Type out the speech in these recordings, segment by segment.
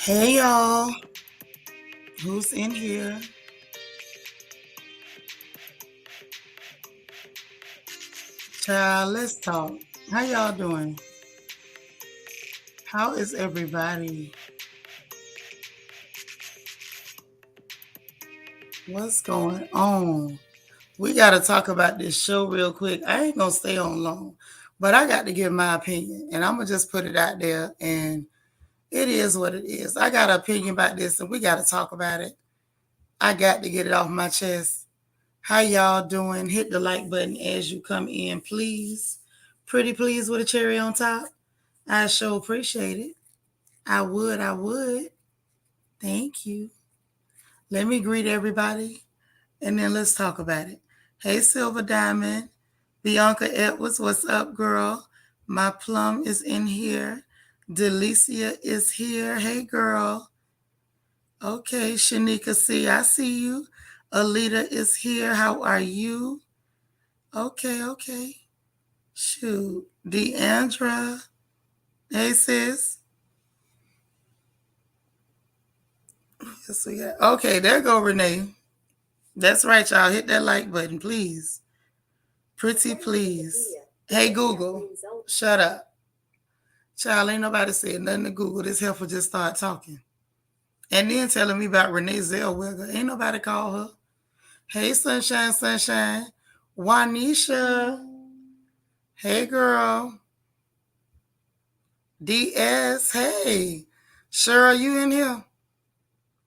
Hey y'all, who's in here? Child, let's talk. How y'all doing? How is everybody? What's going on? We got to talk about this show real quick. I ain't going to stay on long, but I got to give my opinion and I'm going to just put it out there and it is what it is. I got an opinion about this and we got to talk about it. I got to get it off my chest. How y'all doing? Hit the like button as you come in, please. Pretty please with a cherry on top. I sure appreciate it. I would. Thank you. Let me greet everybody and then let's talk about it. Hey, Silver Diamond. Bianca Edwards, what's up, girl? My plum is in here. Delicia is here. Hey, girl. Okay, Shanika C, I see you. Alita is here. How are you? Okay. Shoot. Deandra. Hey, sis. Yes, we got. Okay, there go Renee. That's right, y'all. Hit that like button, please. Pretty please. Hey, Google. Shut up. Child, ain't nobody said nothing to Google. This helper just started talking. And then telling me about Renee Zellweger. Ain't nobody call her. Hey, Sunshine. Juanisha. Hey, girl. DS. Hey. Cheryl, you in here?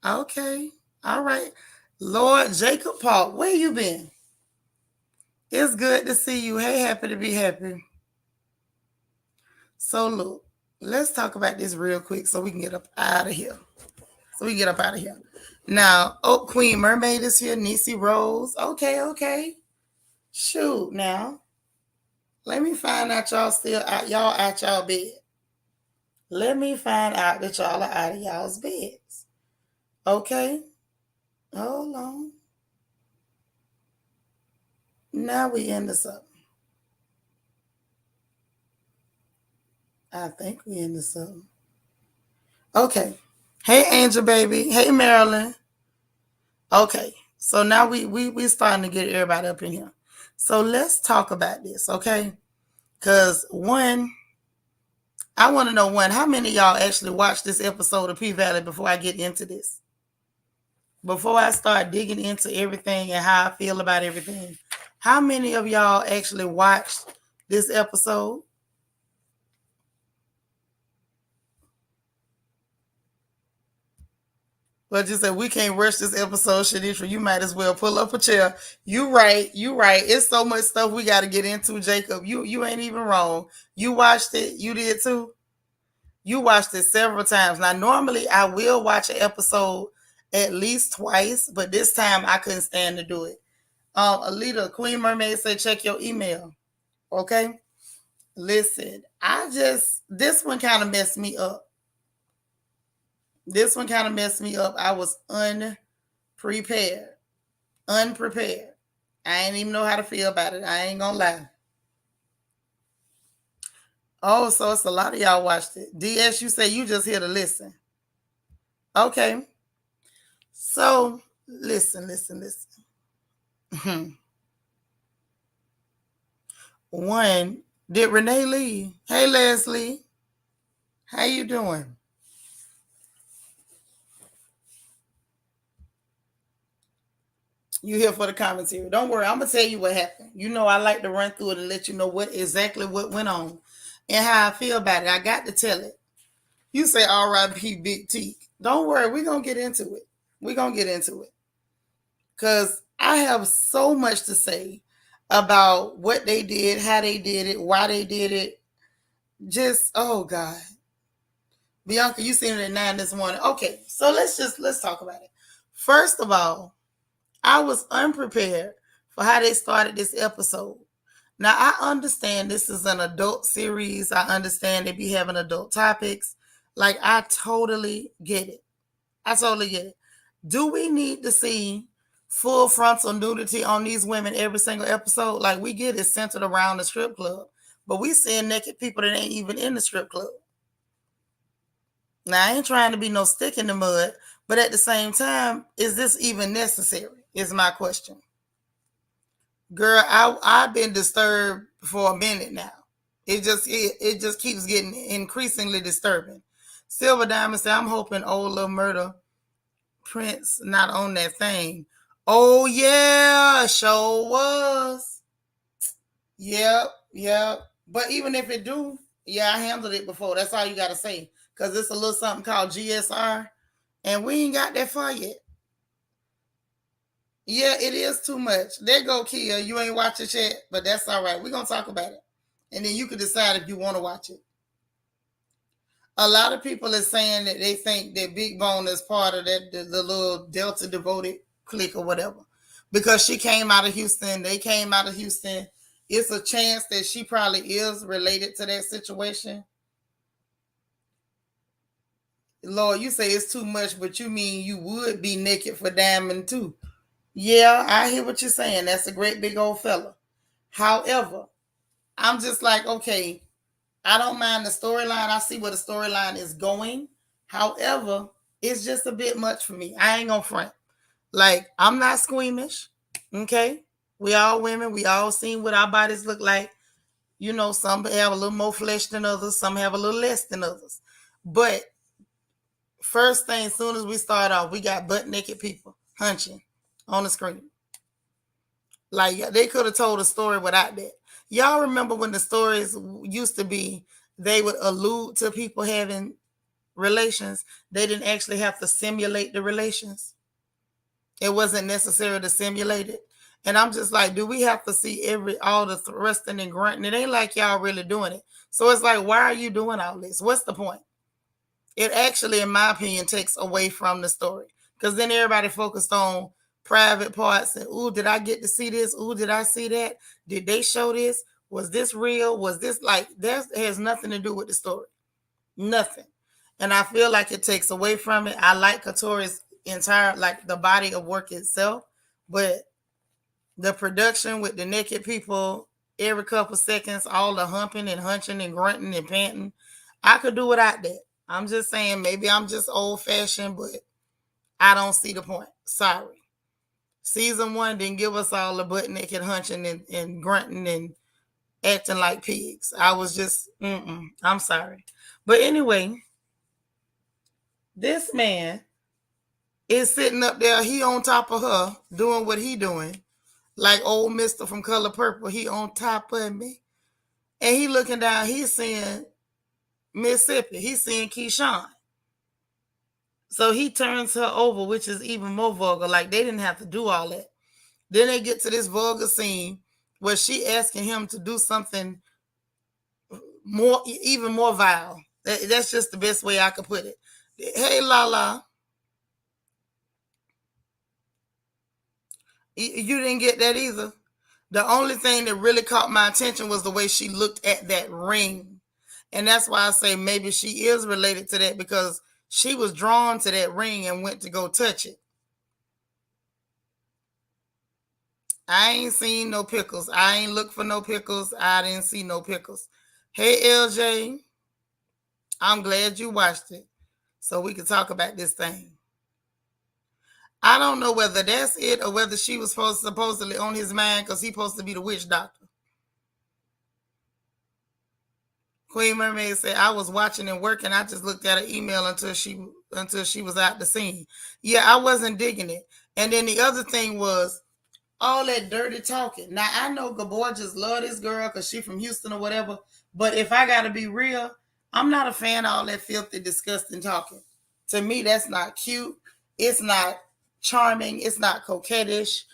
Okay. All right. Lord Jacob Paul, where you been? It's good to see you. Hey, happy to be happy. So look, let's talk about this real quick so we can get up out of here. Now, Queen Mermaid is here. Niecy Rose. Okay. Shoot, now. Let me find out y'all still out y'all bed. Let me find out that y'all are out of y'all's beds. Okay? Hold on. Now we into something. I think we into something. Okay. Hey, Angel baby. Hey, Marilyn. Okay. So now we starting to get everybody up in here. So let's talk about this, okay? Because I want to know how many of y'all actually watched this episode of P Valley before I get into this? Before I start digging into everything and how I feel about everything. How many of y'all actually watched this episode? But you said we can't rush this episode, Seanitra. You might as well pull up a chair. You right. It's so much stuff we got to get into, Jacob. You ain't even wrong. You watched it. You did too. You watched it several times. Now, normally I will watch an episode at least twice, but this time I couldn't stand to do it. Alita, Queen Mermaid said check your email. Okay? Listen, this one kind of messed me up. I was unprepared. I ain't even know how to feel about it. I ain't gonna lie. Oh, so it's a lot of y'all watched it. DS, you say you just here to listen. Okay. So listen. One, did Renee leave? Hey, Leslie. How you doing? You here for the commentary. Don't worry, I'm gonna tell you what happened. You know I like to run through it and let you know what went on and how I feel about it. I got to tell it. You say R.I.P. Big T. Don't worry, we're gonna get into it. Because I have so much to say about what they did, how they did it, why they did it. Just oh God. Bianca, you seen it at 9 this morning. Okay, so let's talk about it. First of all, I was unprepared for how they started this episode. Now, I understand this is an adult series. I understand they be having adult topics. Like, I totally get it. I totally get it. Do we need to see full frontal nudity on these women every single episode? Like, we get it centered around the strip club, but we seeing naked people that ain't even in the strip club. Now, I ain't trying to be no stick in the mud, but at the same time, is this even necessary? Is my question. Girl, I've been disturbed for a minute now. It just keeps getting increasingly disturbing. Silver Diamond said, I'm hoping old little Murda Prince not on that thing. Oh yeah, sure was. Yep. But even if it do, yeah, I handled it before. That's all you gotta say. Cause it's a little something called GSR, and we ain't got that far yet. Yeah, it is too much. There go Kia. You ain't watch it yet, but that's all right. We're gonna talk about it. And then you can decide if you want to watch it. A lot of people are saying that they think that Big Bone is part of that the little Delta devoted clique or whatever. Because she came out of Houston, they came out of Houston. It's a chance that she probably is related to that situation. Lord, you say it's too much, but you mean you would be naked for Diamond too. Yeah, I hear what you're saying. That's a great big old fella. However, I'm just like, okay, I don't mind the storyline. I see where the storyline is going. However, it's just a bit much for me. I ain't gonna front. Like, I'm not squeamish. Okay. We all women. We all seen what our bodies look like. You know, some have a little more flesh than others, some have a little less than others. But first thing, as soon as we start off, we got butt naked people hunching on the screen. Like, they could have told a story without that. Y'all remember when the stories used to be, they would allude to people having relations. They didn't actually have to simulate the relations. It wasn't necessary to simulate it. And I'm just like, do we have to see all the thrusting and grunting? It ain't like y'all really doing it. So it's like, why are you doing all this? What's the point? It actually, in my opinion, takes away from the story. Because then everybody focused on private parts and, ooh, did I get to see this? Ooh, did I see that? Did they show this? Was this real? Was this like, that has nothing to do with the story. Nothing. And I feel like it takes away from it. I like Katori's entire, like the body of work itself, but the production with the naked people every couple seconds, all the humping and hunching and grunting and panting, I could do without that. I'm just saying, maybe I'm just old fashioned, but I don't see the point. Sorry. Season 1 didn't give us all the butt naked hunching and grunting and acting like pigs. I was just, I'm sorry. But anyway, this man is sitting up there. He on top of her doing what he doing. Like old Mister from Color Purple. He on top of me. And he looking down. He's seeing Mississippi. He's seeing Keyshawn. So he turns her over, which is even more vulgar. Like, they didn't have to do all that. Then they get to this vulgar scene where she asking him to do something more, even more vile. That's just the best way I could put it. Hey, Lala. You didn't get that either. The only thing that really caught my attention was the way she looked at that ring. And that's why I say maybe she is related to that, because she was drawn to that ring and went to go touch it. I ain't seen no pickles. I ain't looked for no pickles. I didn't see no pickles. Hey, LJ. I'm glad you watched it so we can talk about this thing. I don't know whether that's it or whether she was supposedly on his mind because he's supposed to be the witch doctor. Queen Mermaid said, I was watching and working. I just looked at her email until she was out the scene. Yeah, I wasn't digging it. And then the other thing was all that dirty talking. Now, I know Gabor just love this girl because she from Houston or whatever. But if I got to be real, I'm not a fan of all that filthy, disgusting talking. To me, that's not cute. It's not charming. It's not coquettish.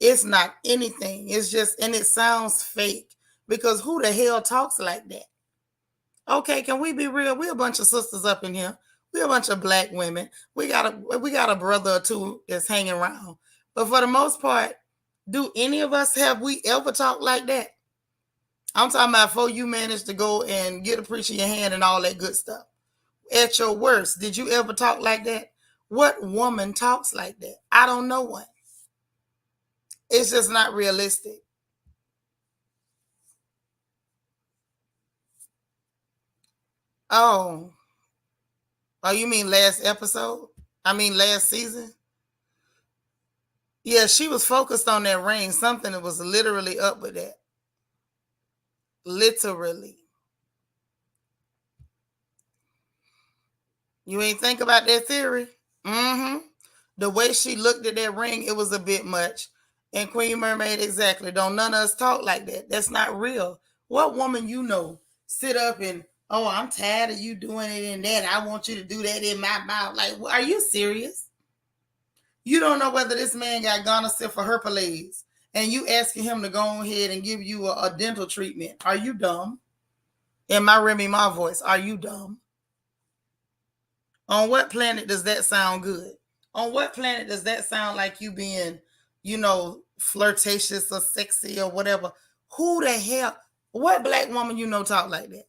It's not anything. It's just, and it sounds fake, because who the hell talks like that? Okay, can we be real? We're a bunch of sisters up in here. We're a bunch of black women. We got a brother or two that's hanging around. But for the most part, do any of us have we ever talked like that? I'm talking about before you managed to go and get a preacher in your hand and all that good stuff. At your worst, did you ever talk like that? What woman talks like that? I don't know one. It's just not realistic. Oh, oh, you mean last episode? I mean last season? Yeah, she was focused on that ring. Something that was literally up with that. Literally. You ain't think about that theory? Mm-hmm. The way she looked at that ring, it was a bit much. And Queen Mermaid, exactly. Don't none of us talk like that. That's not real. What woman you know sit up and, oh, I'm tired of you doing it in that. I want you to do that in my mouth. Like, are you serious? You don't know whether this man got gonorrhea for herpes, and you asking him to go ahead and give you a dental treatment. Are you dumb? In my Remy Ma voice, are you dumb? On what planet does that sound good? On what planet does that sound like you being, flirtatious or sexy or whatever? Who the hell? What black woman you know talk like that?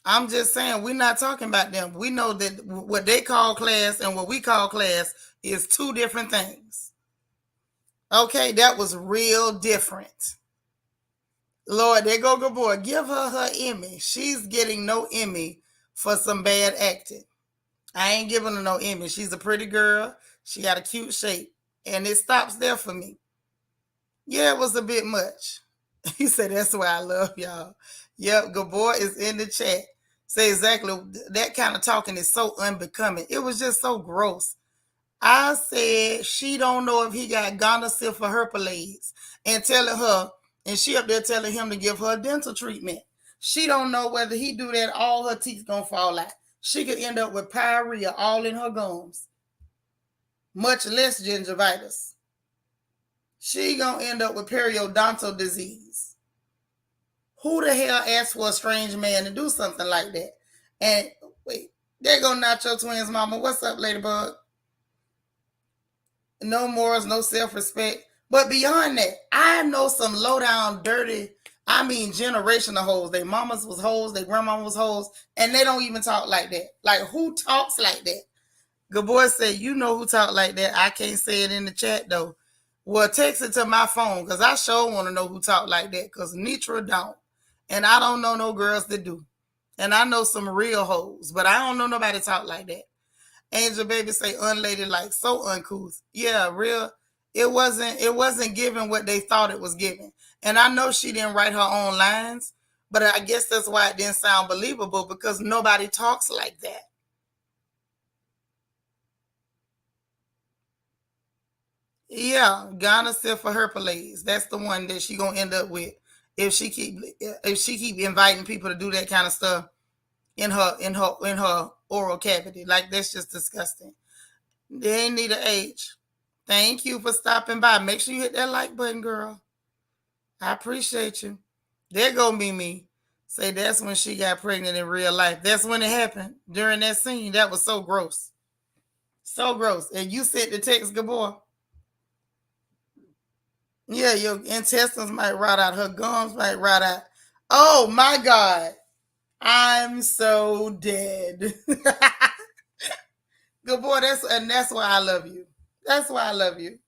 I'm just saying, we're not talking about them. We know that what they call class and what we call class is two different things. Okay, that was real different. Lord, there go good boy. Give her Emmy. She's getting no Emmy for some bad acting. I ain't giving her no Emmy. She's a pretty girl. She got a cute shape. And it stops there for me. Yeah, it was a bit much. He said, that's why I love y'all. Yep, Gabor is in the chat. Say exactly, that kind of talking is so unbecoming. It was just so gross. I said she don't know if he got gonorrhea for herpes and telling her, and she up there telling him to give her dental treatment. She don't know whether he do that, all her teeth gonna fall out. She could end up with pyorrhea all in her gums, much less gingivitis. She gonna end up with periodontal disease. Who the hell asked for a strange man to do something like that? And wait, there go Nacho Twins mama. What's up, Ladybug? No morals, no self-respect. But beyond that, I know some low down, dirty, I mean generational hoes. Their mamas was hoes, their grandma was hoes, and they don't even talk like that. Like, who talks like that? Good boy said, you know who talk like that. I can't say it in the chat though. Well, text it to my phone because I sure want to know who talk like that because Seanitra don't. And I don't know no girls that do. And I know some real hoes, but I don't know nobody talk like that. Angel Baby say unladylike, so uncouth. Yeah, real. It wasn't given what they thought it was given. And I know she didn't write her own lines, but I guess that's why it didn't sound believable because nobody talks like that. Yeah, gonorrhea for herpes. That's the one that she gonna end up with if she keep inviting people to do that kind of stuff in her oral cavity. Like, that's just disgusting. They ain't need an age. Thank you for stopping by. Make sure you hit that like button, girl. I appreciate you. There go me. Say that's when she got pregnant in real life. That's when it happened during that scene. That was so gross. So gross. And you sent the text, Gabor. Yeah, your intestines might rot out. Her gums might rot out. Oh my God. I'm so dead. Gabor, that's why I love you. That's why I love you.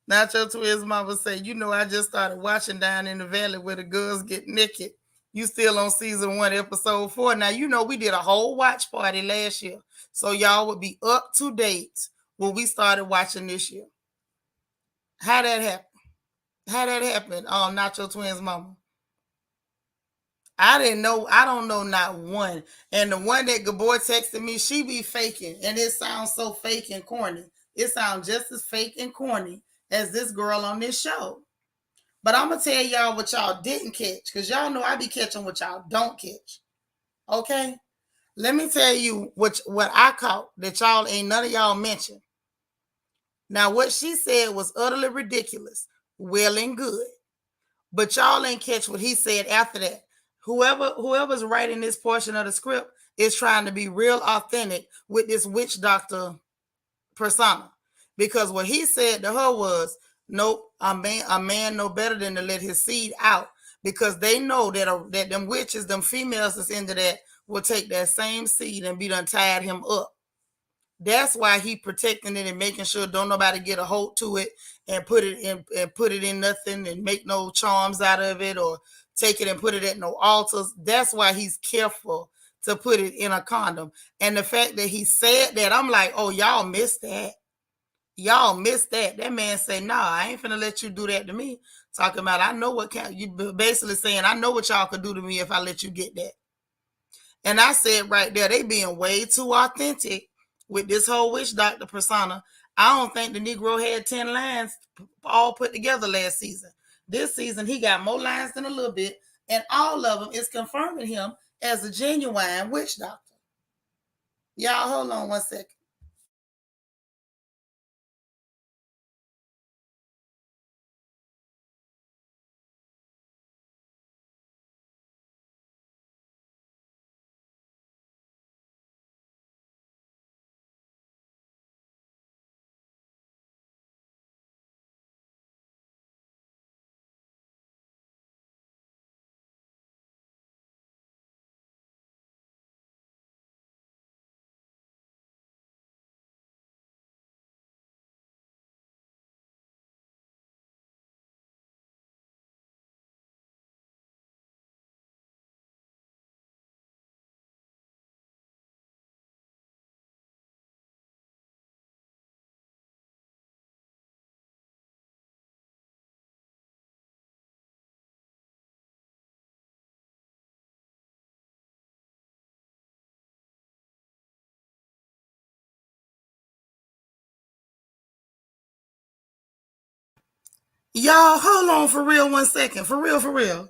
Nacho Twins mama say, I just started watching Down in the Valley where the girls get naked. You still on season 1, episode 4. Now, we did a whole watch party last year. So y'all would be up to date when we started watching this year. How that happened? Nacho Twins mama. I didn't know. I don't know not one. And the one that Gabor texted me, she be faking. And it sounds so fake and corny. It sounds just as fake and corny as this girl on this show. But I'm going to tell y'all what y'all didn't catch. Because y'all know I be catching what y'all don't catch. Okay? Let me tell you what I caught that y'all ain't none of y'all mentioned. Now, what she said was utterly ridiculous. Well and good. But y'all ain't catch what he said after that. Whoever's writing this portion of the script, is trying to be real authentic with this witch doctor persona. Because what he said to her was, nope, a man no better than to let his seed out, because they know that them witches, them females that's into that, will take that same seed and be done tied him up. That's why he protecting it and making sure don't nobody get a hold to it and put it in nothing and make no charms out of it, or take it and put it at no altars. That's why he's careful to put it in a condom. And the fact that he said that, I'm like, oh, y'all missed that. Y'all missed that. That man said, nah, I ain't finna let you do that to me. Talking about, I know what you basically saying, I know what y'all could do to me if I let you get that. And I said right there, they being way too authentic with this whole witch doctor persona. I don't think the Negro had 10 lines all put together last season. This season, he got more lines than a little bit, and all of them is confirming him as a genuine witch doctor. Y'all, hold on one second. Y'all, hold on for real 1 second. For real, for real.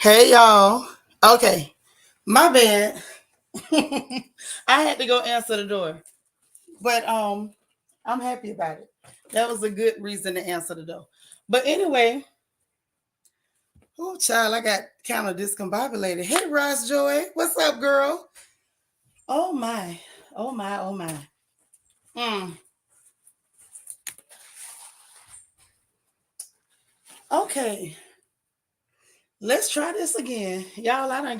Hey, y'all. Okay, my bad. I had to go answer the door. But I'm happy about it. That was a good reason to answer the door. But anyway, oh child, I got kind of discombobulated. Hey Ross Joy, what's up, girl? Oh my, oh my, oh my. Mm. Okay, let's try this again. Y'all, I done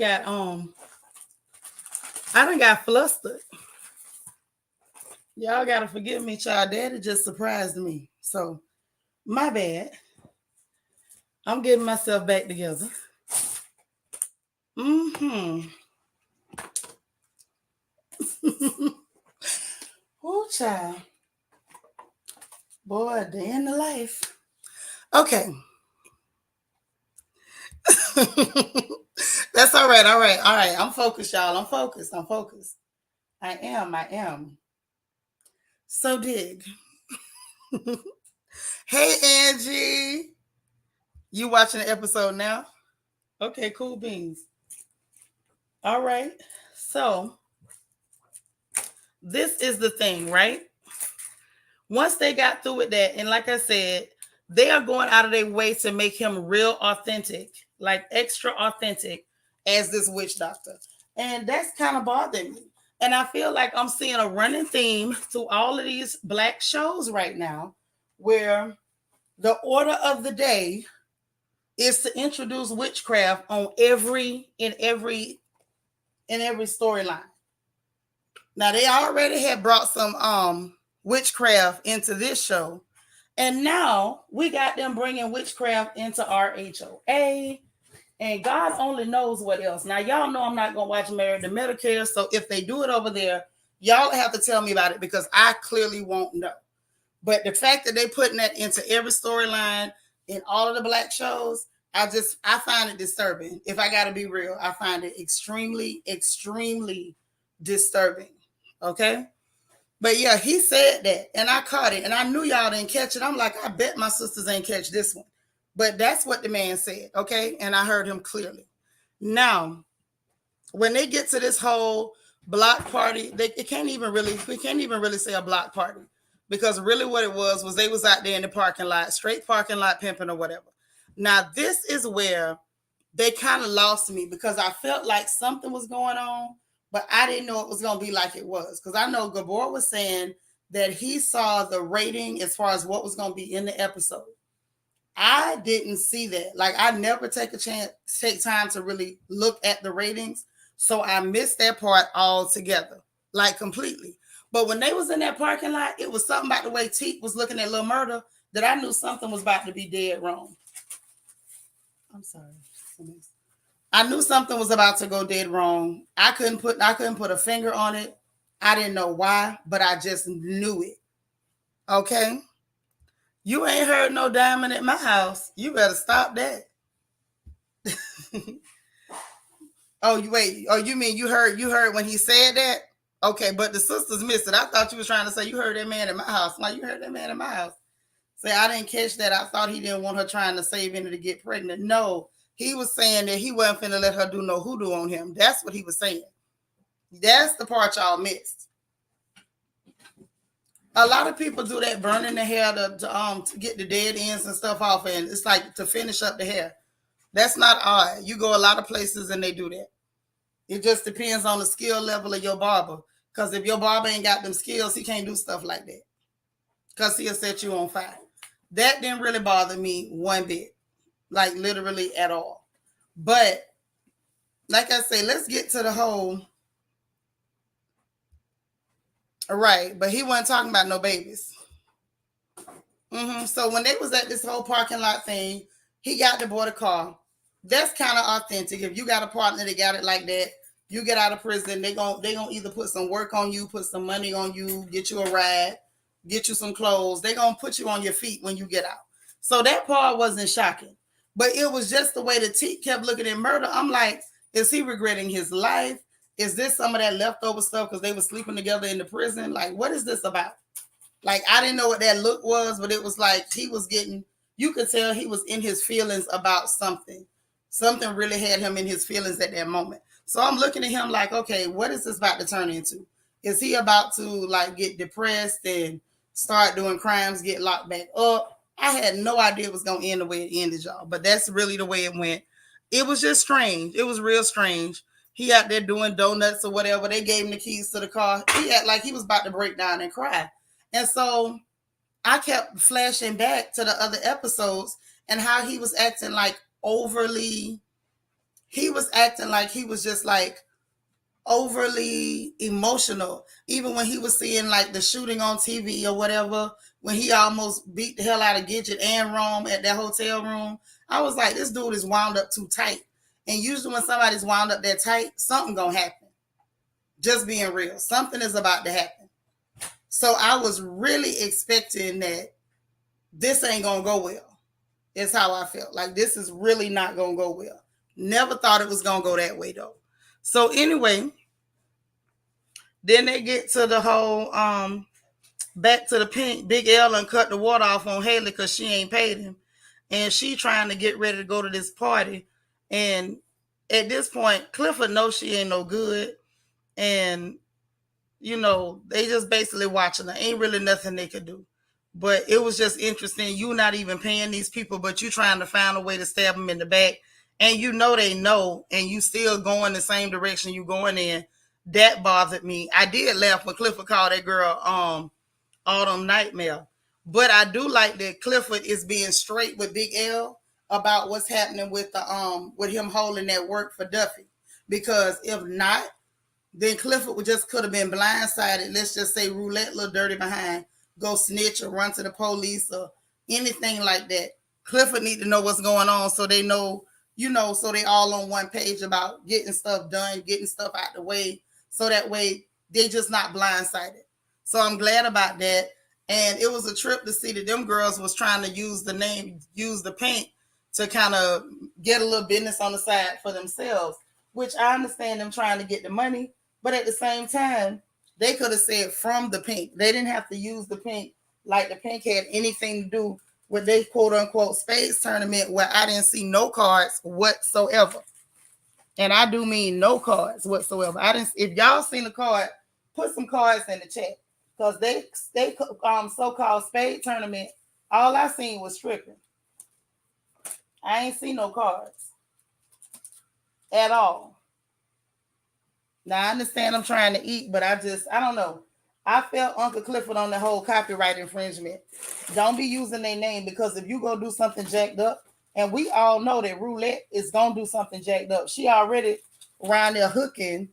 got flustered. Y'all gotta forgive me, child. Daddy just surprised me. So my bad. I'm getting myself back together. Mm-hmm. Oh, child. Boy, a day in the life. Okay. That's all right. All right. All right. I'm focused, y'all. I'm focused. I'm focused. I am. I am. So dig. Hey, Angie. You watching the episode now? Okay, cool beans. All right. So this is the thing, right? Once they got through with that, and like I said, they are going out of their way to make him real authentic, like extra authentic as this witch doctor. And that's kind of bothering me. And I feel like I'm seeing a running theme through all of these black shows right now, where the order of the day is to introduce witchcraft on every storyline. Now they already had brought some witchcraft into this show, And now we got them bringing witchcraft into our HOA. And God only knows what else. Now, y'all know I'm not going to watch Married to Medicare. So if they do it over there, y'all have to tell me about it because I clearly won't know. But the fact that they putting that into every storyline in all of the black shows, I find it disturbing. If I got to be real, I find it extremely, extremely disturbing. Okay. But yeah, he said that and I caught it and I knew y'all didn't catch it. I'm like, I bet my sisters ain't catch this one. But that's what the man said. Okay. And I heard him clearly. Now, when they get to this whole block party, we can't even really say a block party because really what it was they was out there in the parking lot, straight parking lot pimping or whatever. Now, this is where they kind of lost me because I felt like something was going on, but I didn't know it was going to be like it was. Because I know Gabor was saying that he saw the rating as far as what was going to be in the episode. I didn't see that. Like, I never take time to really look at the ratings. So I missed that part altogether, like completely. But when they was in that parking lot, it was something about the way Teak was looking at Lil Murda that I knew something was about to be dead wrong. I'm sorry. I knew something was about to go dead wrong. I couldn't put a finger on it. I didn't know why, but I just knew it. Okay? You ain't heard no diamond at my house. You better stop that. You mean you heard when he said that? Okay, but the sisters missed it. I thought you was trying to say you heard that man at my house. Like, you heard that man at my house. Say, I didn't catch that. I thought he didn't want her trying to save any to get pregnant. No, he was saying that he wasn't finna let her do no hoodoo on him. That's what he was saying. That's the part y'all missed. A lot of people do that, burning the hair to get the dead ends and stuff off, and it's like to finish up the hair. That's not odd. You go a lot of places and they do that. It just depends on the skill level of your barber. Because if your barber ain't got them skills, he can't do stuff like that. Because he'll set you on fire. That didn't really bother me one bit. Like, literally at all. But, like I say, let's get to the whole... Right, but he wasn't talking about no babies. So when they was at this whole parking lot thing, he got to board a car. That's kind of authentic. If you got a partner that got it like that, you get out of prison, they gonna either put some work on you, put some money on you, get you a ride, get you some clothes. They gonna put you on your feet when you get out. So that part wasn't shocking. But it was just the way the T kept looking at Murda. I'm like, is he regretting his life? Is this some of that leftover stuff because they were sleeping together in the prison? Like, what is this about? Like, I didn't know what that look was, but it was like he was getting, you could tell he was in his feelings about something. Something really had him in his feelings at that moment. So I'm looking at him like, okay, what is this about to turn into? Is he about to like get depressed and start doing crimes, get locked back up? I had no idea it was going to end the way it ended, y'all. But that's really the way it went. It was just strange. It was real strange. He out there doing donuts or whatever. They gave him the keys to the car. He acted like he was about to break down and cry. And so I kept flashing back to the other episodes and how he was acting like overly, he was acting like he was just like overly emotional. Even when he was seeing like the shooting on TV or whatever, when he almost beat the hell out of Gidget and Rome at that hotel room, I was like, this dude is wound up too tight. And usually when somebody's wound up that tight, something gonna happen. Just being real. Something is about to happen. So I was really expecting that this ain't gonna go well. Is how I felt. Like, this is really not gonna go well. Never thought it was gonna go that way though. So anyway, then they get to the whole back to the pink. Big L and cut the water off on Haley because she ain't paid him. And she trying to get ready to go to this party. And at this point, Clifford knows she ain't no good. And, you know, they just basically watching her. Ain't really nothing they could do. But it was just interesting. You not even paying these people, but you trying to find a way to stab them in the back. And you know they know, and you still going the same direction you going in. That bothered me. I did laugh when Clifford called that girl Autumn Nightmare. But I do like that Clifford is being straight with Big L about what's happening with the with him holding that work for Duffy. Because if not, then Clifford could have been blindsided. Let's just say roulette, little dirty behind, go snitch or run to the police or anything like that. Clifford need to know what's going on so they know, so they all on one page about getting stuff done, getting stuff out the way, so that way they just not blindsided. So I'm glad about that. And it was a trip to see that them girls was trying to use the paint to kind of get a little business on the side for themselves, which I understand them trying to get the money, but at the same time, they could have said from the pink. They didn't have to use the pink like the pink had anything to do with they quote unquote spades tournament where I didn't see no cards whatsoever. And I do mean no cards whatsoever. I didn't. If y'all seen a card, put some cards in the chat because they so-called spade tournament. All I seen was stripping. I ain't seen no cards at all. Now I understand I'm trying to eat, but I don't know. I felt Uncle Clifford on the whole copyright infringement. Don't be using their name because if you go do something jacked up, and we all know that Roulette is gonna do something jacked up. She already around there hooking,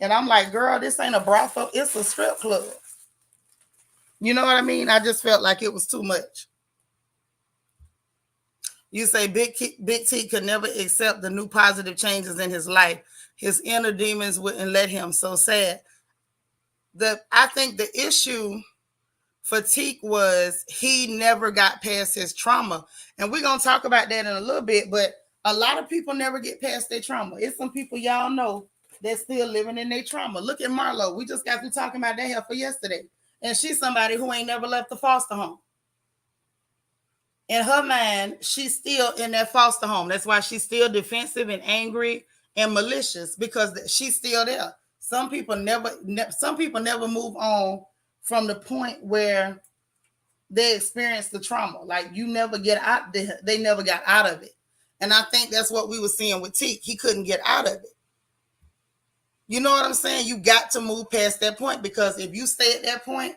and I'm like, girl, this ain't a brothel, it's a strip club. You know what I mean? I just felt like it was too much. You say Big T could never accept the new positive changes in his life. His inner demons wouldn't let him. So sad. I think the issue for Teak was he never got past his trauma. And we're going to talk about that in a little bit, but a lot of people never get past their trauma. It's some people y'all know that's still living in their trauma. Look at Marlo. We just got through talking about that here for yesterday. And she's somebody who ain't never left the foster home. In her mind, she's still in that foster home. That's why she's still defensive and angry and malicious because she's still there. Some people never move on from the point where they experience the trauma. Like you never get out there. They never got out of it. And I think that's what we were seeing with Teak. He couldn't get out of it. You know what I'm saying? You got to move past that point because if you stay at that point,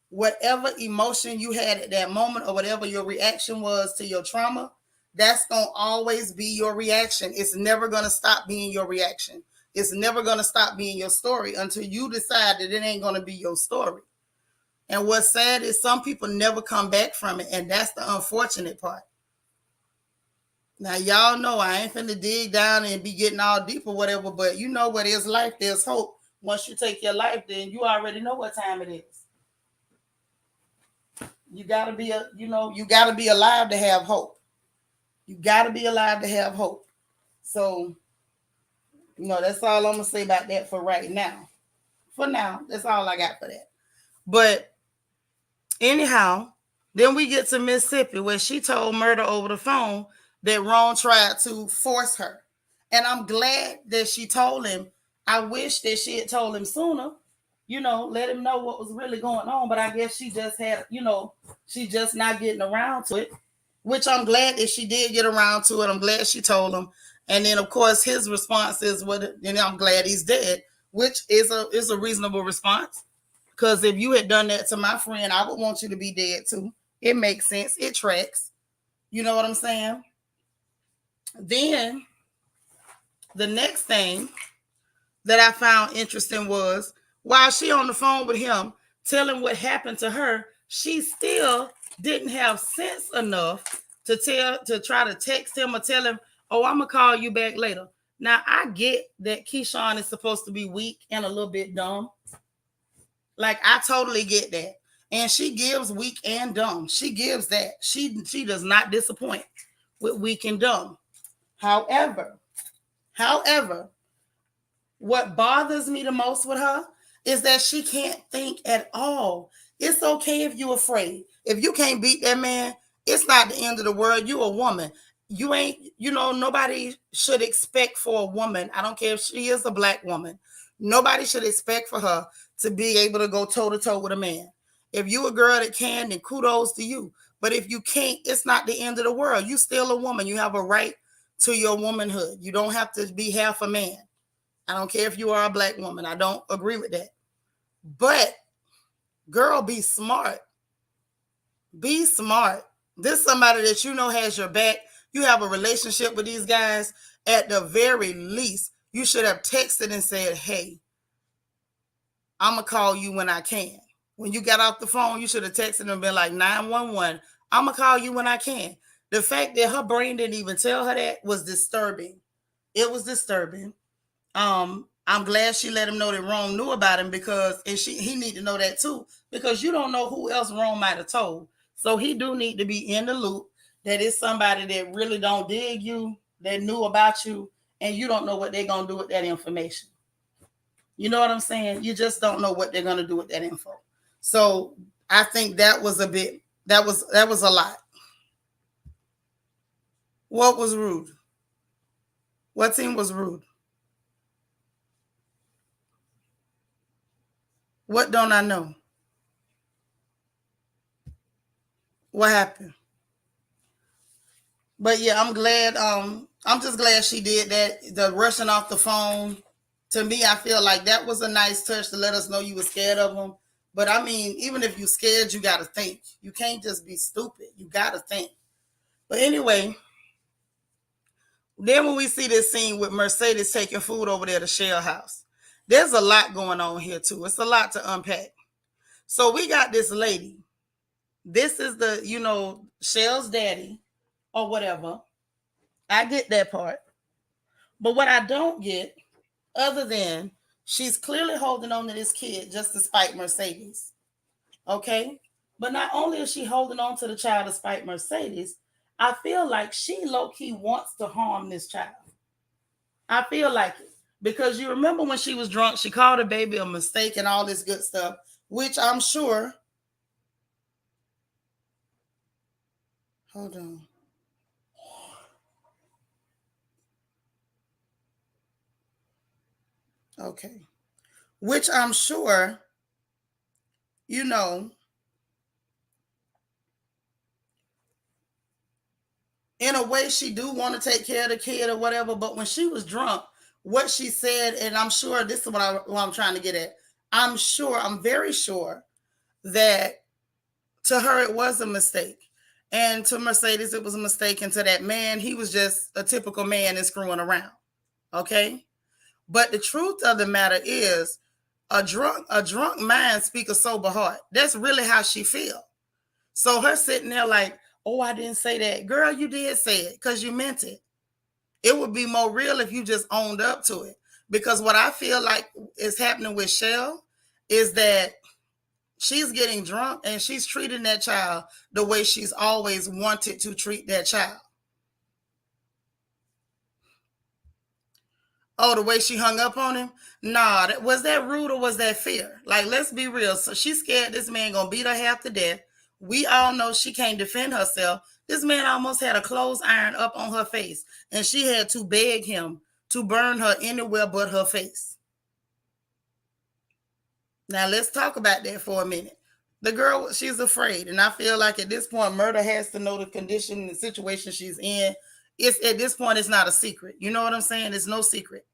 whatever emotion you had at that moment or whatever your reaction was to your trauma, that's going to always be your reaction. It's never going to stop being your reaction. It's never going to stop being your story until you decide that it ain't going to be your story. And what's sad is some people never come back from it. And that's the unfortunate part. Now, y'all know I ain't finna dig down and be getting all deep or whatever, but you know what is life, there's hope. Once you take your life, then you already know what time it is. You gotta be alive to have hope. You gotta be alive to have hope. So, that's all I'm gonna say about that for right now. For now, that's all I got for that. But anyhow, then we get to Mississippi where she told Murda over the phone that Ron tried to force her. And I'm glad that she told him. I wish that she had told him sooner, let him know what was really going on. But I guess she just had, she just not getting around to it, which I'm glad that she did get around to it. I'm glad she told him. And then, of course, his response is, I'm glad he's dead, which is a reasonable response. Because if you had done that to my friend, I would want you to be dead too. It makes sense. It tracks. You know what I'm saying? Then the next thing that I found interesting was while she on the phone with him, telling what happened to her, she still didn't have sense enough to try to text him or tell him, oh, I'm going to call you back later. Now, I get that Keyshawn is supposed to be weak and a little bit dumb. Like, I totally get that. And she gives weak and dumb. She gives that. She does not disappoint with weak and dumb. However, what bothers me the most with her is that she can't think at all. It's okay if you're afraid. If you can't beat that man, it's not the end of the world. You're a woman. You ain't, nobody should expect for a woman. I don't care if she is a black woman. Nobody should expect for her to be able to go toe to toe with a man. If you a girl that can, then kudos to you. But if you can't, it's not the end of the world. You still a woman. You have a right to your womanhood. You don't have to be half a man. I don't care if you are a black woman. I don't agree with that. But, girl, be smart. Be smart. This is somebody that has your back. You have a relationship with these guys. At the very least, you should have texted and said, hey, I'm going to call you when I can. When you got off the phone, you should have texted and been like, 911, I'm gonna call you when I can. The fact that her brain didn't even tell her that was disturbing. It was disturbing. I'm glad she let him know that Rome knew about him, because and he need to know that too, because you don't know who else Rome might have told. So he do need to be in the loop. That is somebody that really don't dig you, that knew about you, and you don't know what they're gonna do with that information. You know what I'm saying? You just don't know what they're gonna do with that info. So I think that was a bit. That was a lot. What was rude? What team was rude? What don't I know? What happened? But yeah, I'm glad. I'm just glad she did that. The rushing off the phone. To me, I feel like that was a nice touch to let us know you were scared of him. But I mean, even if you're scared, you got to think. You can't just be stupid. You got to think. But anyway, then when we see this scene with Mercedes taking food over there to Shell House, there's a lot going on here too. It's a lot to unpack. So we got this lady. This is Shell's daddy or whatever. I get that part. But what I don't get, other than she's clearly holding on to this kid just to spite Mercedes. Okay? But not only is she holding on to the child to spite Mercedes, I feel like she low-key wants to harm this child. I feel like it. Because you remember when she was drunk, she called her baby a mistake and all this good stuff, which I'm sure. Hold on. Okay. Which I'm sure, you know, in a way she do want to take care of the kid or whatever, but when she was drunk, what she said, and I'm sure this is what I'm trying to get at. I'm very sure that to her it was a mistake. And to Mercedes, it was a mistake. And to that man, he was just a typical man and screwing around. Okay? But the truth of the matter is, a drunk mind speaks a sober heart. That's really how she feel. So her sitting there like, oh, I didn't say that. Girl, you did say it because you meant it. It would be more real if you just owned up to it. Because what I feel like is happening with Shell is that she's getting drunk and she's treating that child the way she's always wanted to treat that child. Oh, the way she hung up on him? Nah, was that rude or was that fear? Like, let's be real. So she's scared this man gonna beat her half to death. We all know she can't defend herself. This man almost had a clothes iron up on her face, and she had to beg him to burn her anywhere but her face. Now let's talk about that for a minute. The girl, she's afraid, and I feel like at this point, Murda has to know the condition, the situation she's in. It's at this point, it's not a secret. You know what I'm saying? It's no secret.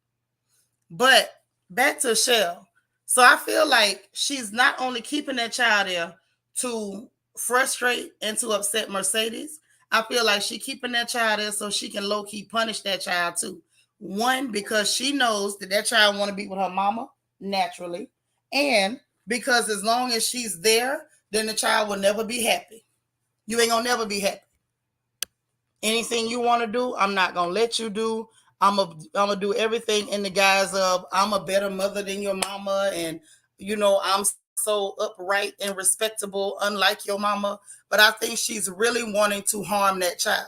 But back to Shell. So I feel like she's not only keeping that child there to frustrate and to upset Mercedes. I feel like she's keeping that child there so she can low-key punish that child too. One, because she knows that that child want to be with her mama naturally. And because as long as she's there, then the child will never be happy. You ain't gonna never be happy. Anything you want to do, I'm not gonna let you do. I'm gonna do everything in the guise of I'm a better mother than your mama, and I'm so upright and respectable, unlike your mama. But I think she's really wanting to harm that child.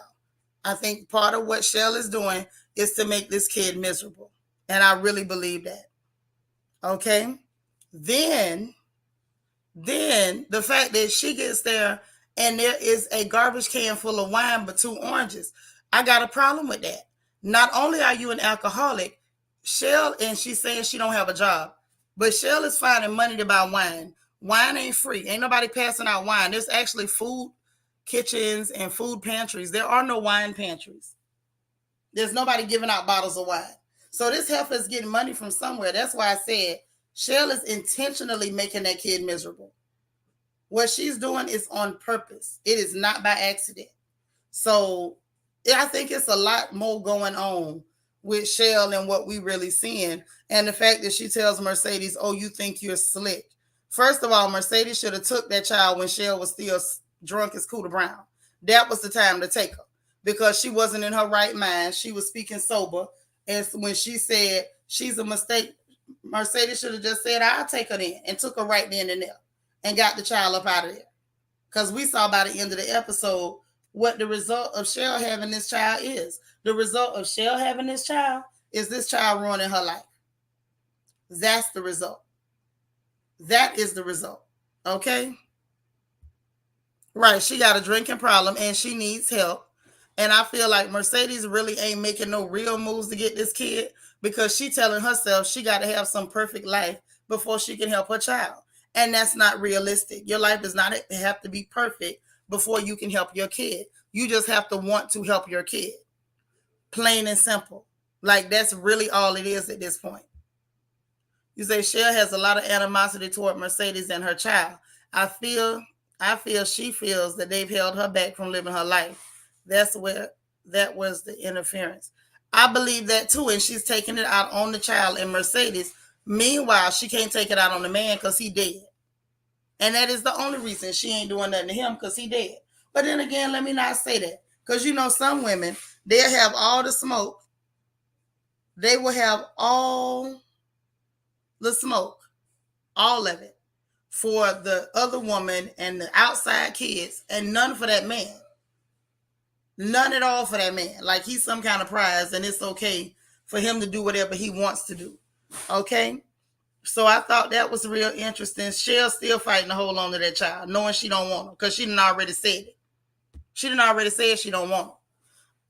I think part of what Shell is doing is to make this kid miserable, and I really believe that. Okay, then the fact that she gets there and there is a garbage can full of wine but 2 oranges, I got a problem with that. Not only are you an alcoholic, Shell, and she's saying she don't have a job, but Shell is finding money to buy wine. Wine ain't free. Ain't nobody passing out wine. There's actually food kitchens and food pantries. There are no wine pantries. There's nobody giving out bottles of wine. So this heifer is getting money from somewhere. That's why I said Shell is intentionally making that kid miserable. What she's doing is on purpose. It is not by accident. So I think it's a lot more going on with Shell and what we really seeing. And the fact that she tells Mercedes, oh, you think you're slick. First of all, Mercedes should have took that child when Shell was still drunk as Cooter Brown. that was the time to take her because she wasn't in her right mind. She was speaking sober. And when she said she's a mistake, Mercedes should have just said, I'll take her then, and took her right then and there and got the child up out of there. Because we saw by the end of the episode what the result of Shell having this child is. The result of Shell having this child is this child ruining her life. That's the result. That is the result. Okay? Right. She got a drinking problem and she needs help. And I feel like Mercedes really ain't making no real moves to get this kid because she telling herself she got to have some perfect life before she can help her child. And that's not realistic. Your life does not have to be perfect before you can help your kid. You just have to want to help your kid. Plain and simple. Like that's really all it is at this point. You say Shell has a lot of animosity toward Mercedes and her child. I feel she feels that they've held her back from living her life. That's where that was the interference. I believe that too, and she's taking it out on the child and Mercedes. Meanwhile, she can't take it out on the man because he dead. And that is the only reason she ain't doing nothing to him because he dead. But then again, let me not say that. Because you know some women, they'll have all the smoke. They will have all the smoke, all of it, for the other woman and the outside kids, and none for that man. None at all for that man. Like he's some kind of prize, and it's okay for him to do whatever he wants to do. Okay? So I thought that was real interesting. Shell's still fighting to hold on to that child, knowing she don't want him, because she done already said it. She done already said she don't want him.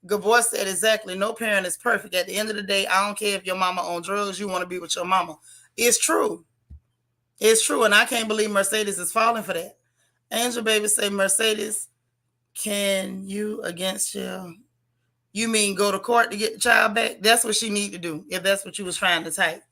Good boy said exactly, no parent is perfect. At the end of the day, I don't care if your mama on drugs, you want to be with your mama. It's true. It's true, and I can't believe Mercedes is falling for that. Angel Baby say, Mercedes, can you against Shell? You mean go to court to get the child back? That's what she need to do, if that's what you was trying to type.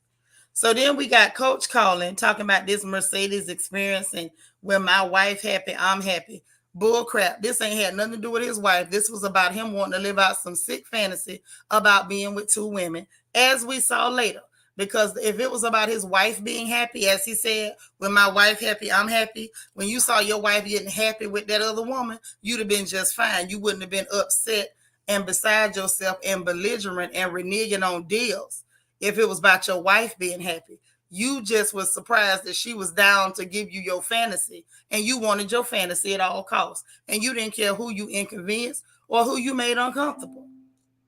So then we got Coach calling, talking about this Mercedes experience and when my wife happy, I'm happy. Bull crap. This ain't had nothing to do with his wife. This was about him wanting to live out some sick fantasy about being with two women, as we saw later. Because if it was about his wife being happy, as he said, when my wife happy, I'm happy. When you saw your wife getting happy with that other woman, you'd have been just fine. You wouldn't have been upset and beside yourself and belligerent and reneging on deals if it was about your wife being happy. You just was surprised that she was down to give you your fantasy, and you wanted your fantasy at all costs. And you didn't care who you inconvenienced or who you made uncomfortable.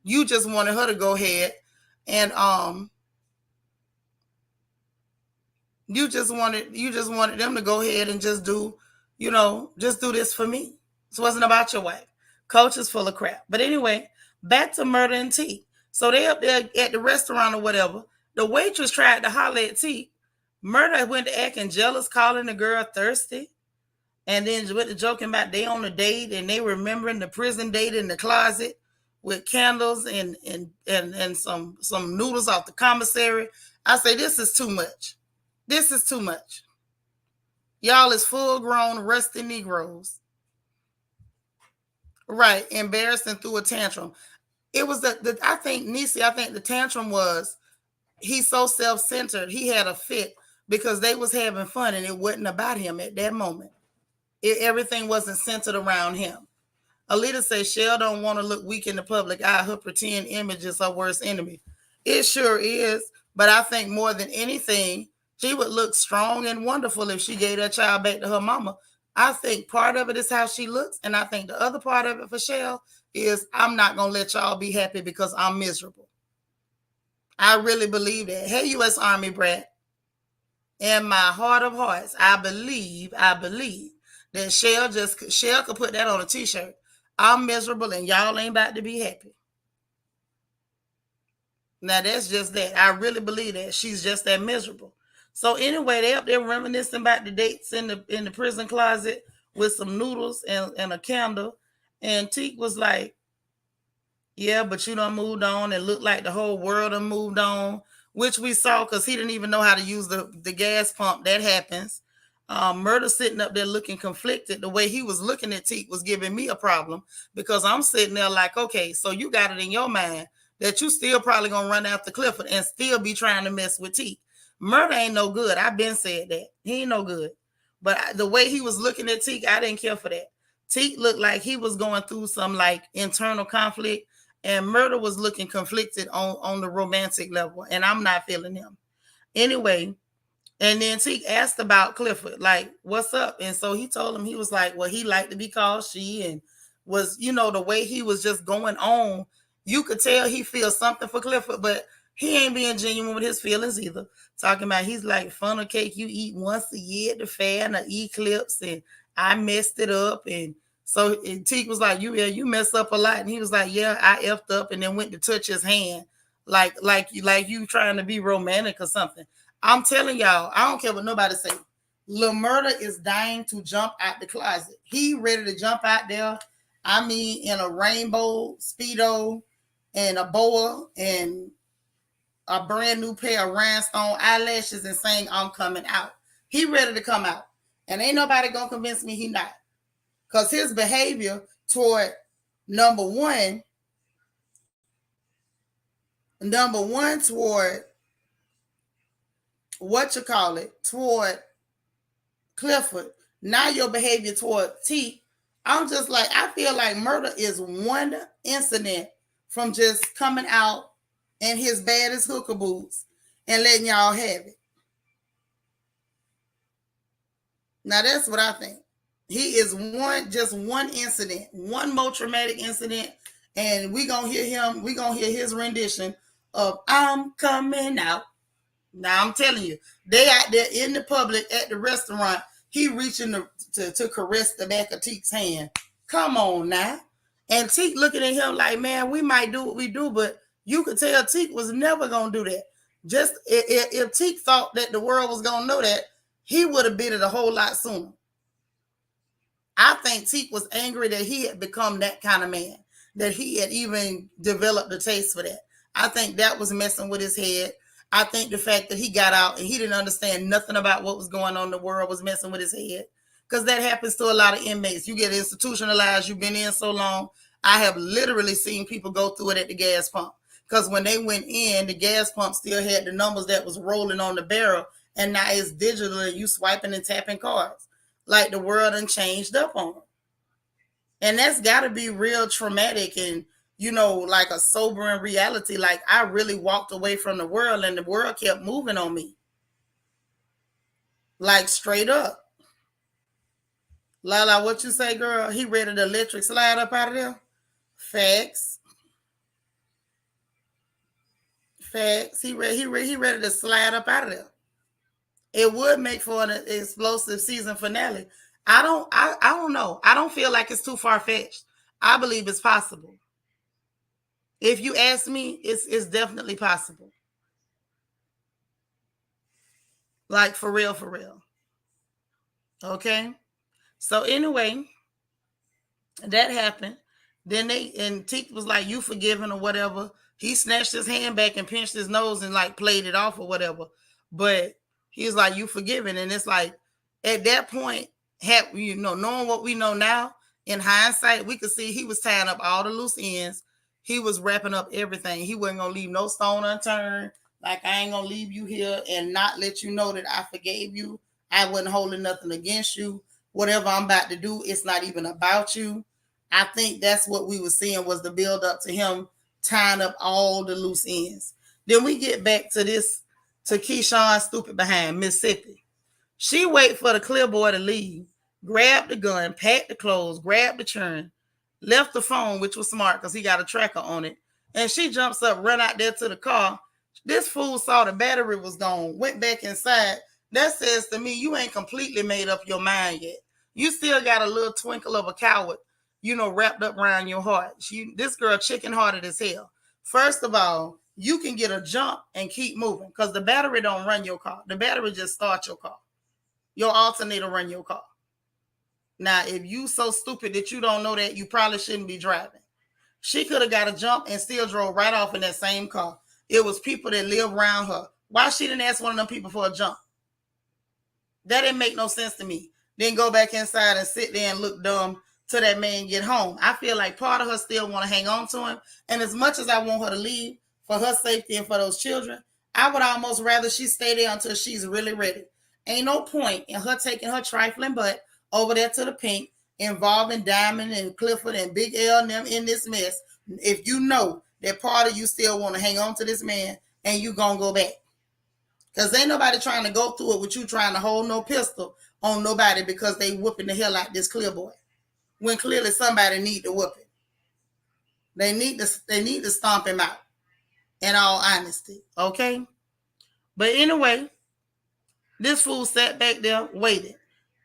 You just wanted her to go ahead and you just wanted them to go ahead and just do this for me. This wasn't about your wife. Coach is full of crap. But anyway, back to Murda and T. So they up there at the restaurant or whatever. The waitress tried to holler at T. Murda went to acting jealous, calling the girl thirsty. And then with the joking about they on a date and they remembering the prison date in the closet with candles and some noodles off the commissary. I say, this is too much. This is too much. Y'all is full-grown, rusty Negroes. Right, embarrassed and threw a tantrum. It was I think the tantrum was he's so self-centered. He had a fit because they was having fun and it wasn't about him at that moment. Everything wasn't centered around him. Alita says Shell don't want to look weak in the public eye. Her pretend image is her worst enemy. It sure is, but I think more than anything, she would look strong and wonderful if she gave that child back to her mama. I think part of it is how she looks, and I think the other part of it for Shell is I'm not going to let y'all be happy because I'm miserable. I really believe that. Hey, U.S. Army brat. In my heart of hearts, I believe that Shell could put that on a t-shirt. I'm miserable and y'all ain't about to be happy. Now that's just that. I really believe that she's just that miserable. So anyway, they up there reminiscing about the dates in the prison closet with some noodles and a candle. And Teak was like, yeah, but you done moved on and looked like the whole world done moved on, which we saw because he didn't even know how to use the gas pump. That happens. Murda sitting up there looking conflicted. The way he was looking at Teak was giving me a problem because I'm sitting there like, okay, so you got it in your mind that you still probably going to run after Clifford and still be trying to mess with Teak. Murda ain't no good. I've been said that. He ain't no good. But the way he was looking at Teak, I didn't care for that. Teak looked like he was going through some like internal conflict, and Murda was looking conflicted on the romantic level, and I'm not feeling him. Anyway, and then Teak asked about Clifford, like, what's up? And so he told him, he was like, well, he liked to be called she, and was, the way he was just going on, you could tell he feels something for Clifford, but he ain't being genuine with his feelings either. Talking about he's like funnel cake you eat once a year at the fair and the eclipse, and I messed it up. And so Teak was like, you messed up a lot. And he was like, yeah, I effed up, and then went to touch his hand like you trying to be romantic or something. I'm telling y'all, I don't care what nobody say. Lil Murda is dying to jump out the closet. He ready to jump out there. I mean, in a rainbow Speedo and a boa and a brand new pair of rhinestone eyelashes and saying, I'm coming out. He ready to come out. And ain't nobody going to convince me he not. Because his behavior toward number one toward toward Clifford, now your behavior toward T, I'm just like, I feel like Murda is one incident from just coming out in his baddest hooker boots and letting y'all have it. Now that's what I think. He is one incident, one more traumatic incident, and we gonna hear his rendition of I'm coming out. Now I'm telling you, they out there in the public at the restaurant, he reaching to caress the back of Teek's hand. Come on now. And Teek looking at him like, man, we might do what we do, but you could tell Teek was never going to do that. Just if Teek thought that the world was going to know that, he would have been it a whole lot sooner. I think Teek was angry that he had become that kind of man, that he had even developed a taste for that. I think that was messing with his head. I think the fact that he got out and he didn't understand nothing about what was going on in the world was messing with his head. Because that happens to a lot of inmates. You get institutionalized. You've been in so long. I have literally seen people go through it at the gas pump. Because when they went in, the gas pump still had the numbers that was rolling on the barrel. And now it's digital and you swiping and tapping cards. Like the world done changed up on them. And that's got to be real traumatic and, like a sobering reality. Like I really walked away from the world and the world kept moving on me. Like straight up. Lala, what you say, girl? He ready to electric slide up out of there? Facts. He ready to slide up out of there. It would make for an explosive season finale. I don't know. I don't feel like it's too far-fetched. I believe it's possible. If you ask me, it's definitely possible. Like for real, for real. Okay. So anyway, that happened. Then Teek was like, you forgiven or whatever. He snatched his hand back and pinched his nose and like played it off or whatever. But he was like, you forgiven. And it's like, at that point, knowing what we know now, in hindsight, we could see he was tying up all the loose ends. He was wrapping up everything. He wasn't going to leave no stone unturned. Like, I ain't going to leave you here and not let you know that I forgave you. I wasn't holding nothing against you. Whatever I'm about to do, it's not even about you. I think that's what we were seeing was the build up to him tying up all the loose ends. Then we get back to Keyshawn's stupid behind Mississippi. She wait for the clear boy to leave, grabbed the gun, packed the clothes, grabbed the churn, left the phone, which was smart because he got a tracker on it. And she jumps up, run out there to the car. This fool saw the battery was gone, went back inside. That says to me, you ain't completely made up your mind yet. You still got a little twinkle of a coward, wrapped up around your heart. This girl chicken-hearted as hell. First of all, you can get a jump and keep moving because the battery don't run your car. The battery just starts your car. Your alternator run your car. Now, if you so stupid that you don't know that, you probably shouldn't be driving. She could have got a jump and still drove right off in that same car. It was people that live around her. Why she didn't ask one of them people for a jump? That didn't make no sense to me. Then go back inside and sit there and look dumb till that man get home. I feel like part of her still want to hang on to him. And as much as I want her to leave for her safety and for those children, I would almost rather she stay there until she's really ready. Ain't no point in her taking her trifling butt over there to the pink involving Diamond and Clifford and Big L and them in this mess, if you know that part of you still want to hang on to this man and you gonna go back. Because ain't nobody trying to go through it with you trying to hold no pistol on nobody because they whooping the hell out this clear boy. When clearly somebody need to whoop him. They need to stomp him out. In all honesty. Okay? But anyway, this fool sat back there, waited.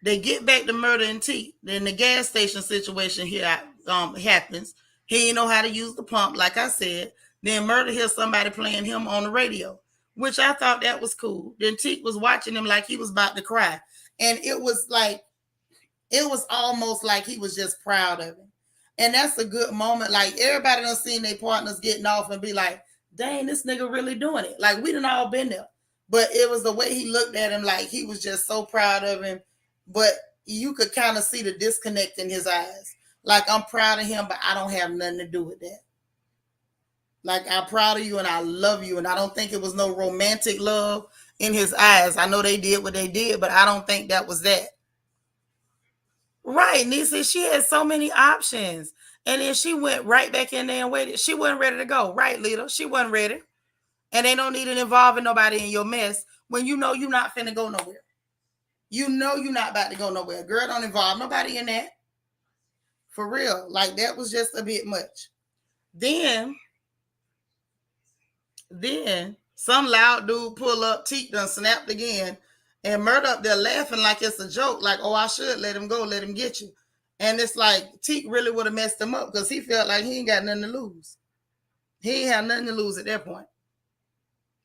They get back to Murda and T. Then the gas station situation here happens. He didn't know how to use the pump, like I said. Then Murda hears somebody playing him on the radio, which I thought that was cool. Then T was watching him like he was about to cry. And it was almost like he was just proud of him. And that's a good moment. Like, everybody done seen their partners getting off and be like, dang, this nigga really doing it. Like, we done all been there. But it was the way he looked at him, like he was just so proud of him. But you could kind of see the disconnect in his eyes. Like, I'm proud of him, but I don't have nothing to do with that. Like, I'm proud of you and I love you. And I don't think it was no romantic love in his eyes. I know they did what they did, but I don't think that was that. Right. Nisa, she had so many options. And then she went right back in there and waited. She wasn't ready to go. Right, Lita? She wasn't ready. And they don't need it involving nobody in your mess when you know you're not finna go nowhere. You know you're not about to go nowhere. Girl, don't involve nobody in that. For real. Like, that was just a bit much. Then some loud dude pull up, Teak done snapped again, and Murda up there laughing like it's a joke. Like, oh, I should let him go, let him get you. And it's like, Teak really would have messed him up because he felt like he ain't got nothing to lose. He ain't had nothing to lose at that point.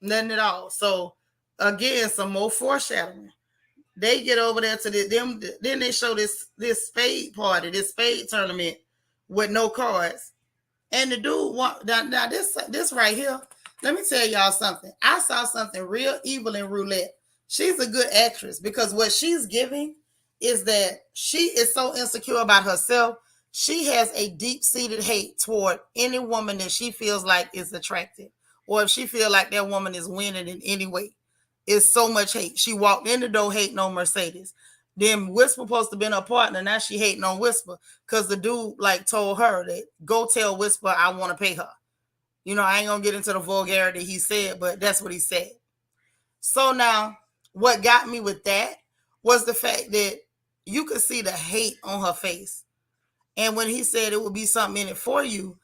Nothing at all. So again, some more foreshadowing. They get over there to them. Then they show this spade party, this spade tournament with no cards. And the dude now this right here. Let me tell y'all something. I saw something real evil in Roulette. She's a good actress because what she's giving is that she is so insecure about herself. She has a deep-seated hate toward any woman that she feels like is attractive. Or if she feel like that woman is winning in any way. It's so much hate. She walked in the door hating on Mercedes. Then Whisper supposed to be her partner. Now she hating on Whisper because the dude like told her that go tell Whisper I want to pay her. You know, I ain't going to get into the vulgarity he said, but that's what he said. So now what got me with that was the fact that you could see the hate on her face. And when he said it would be something in it for you,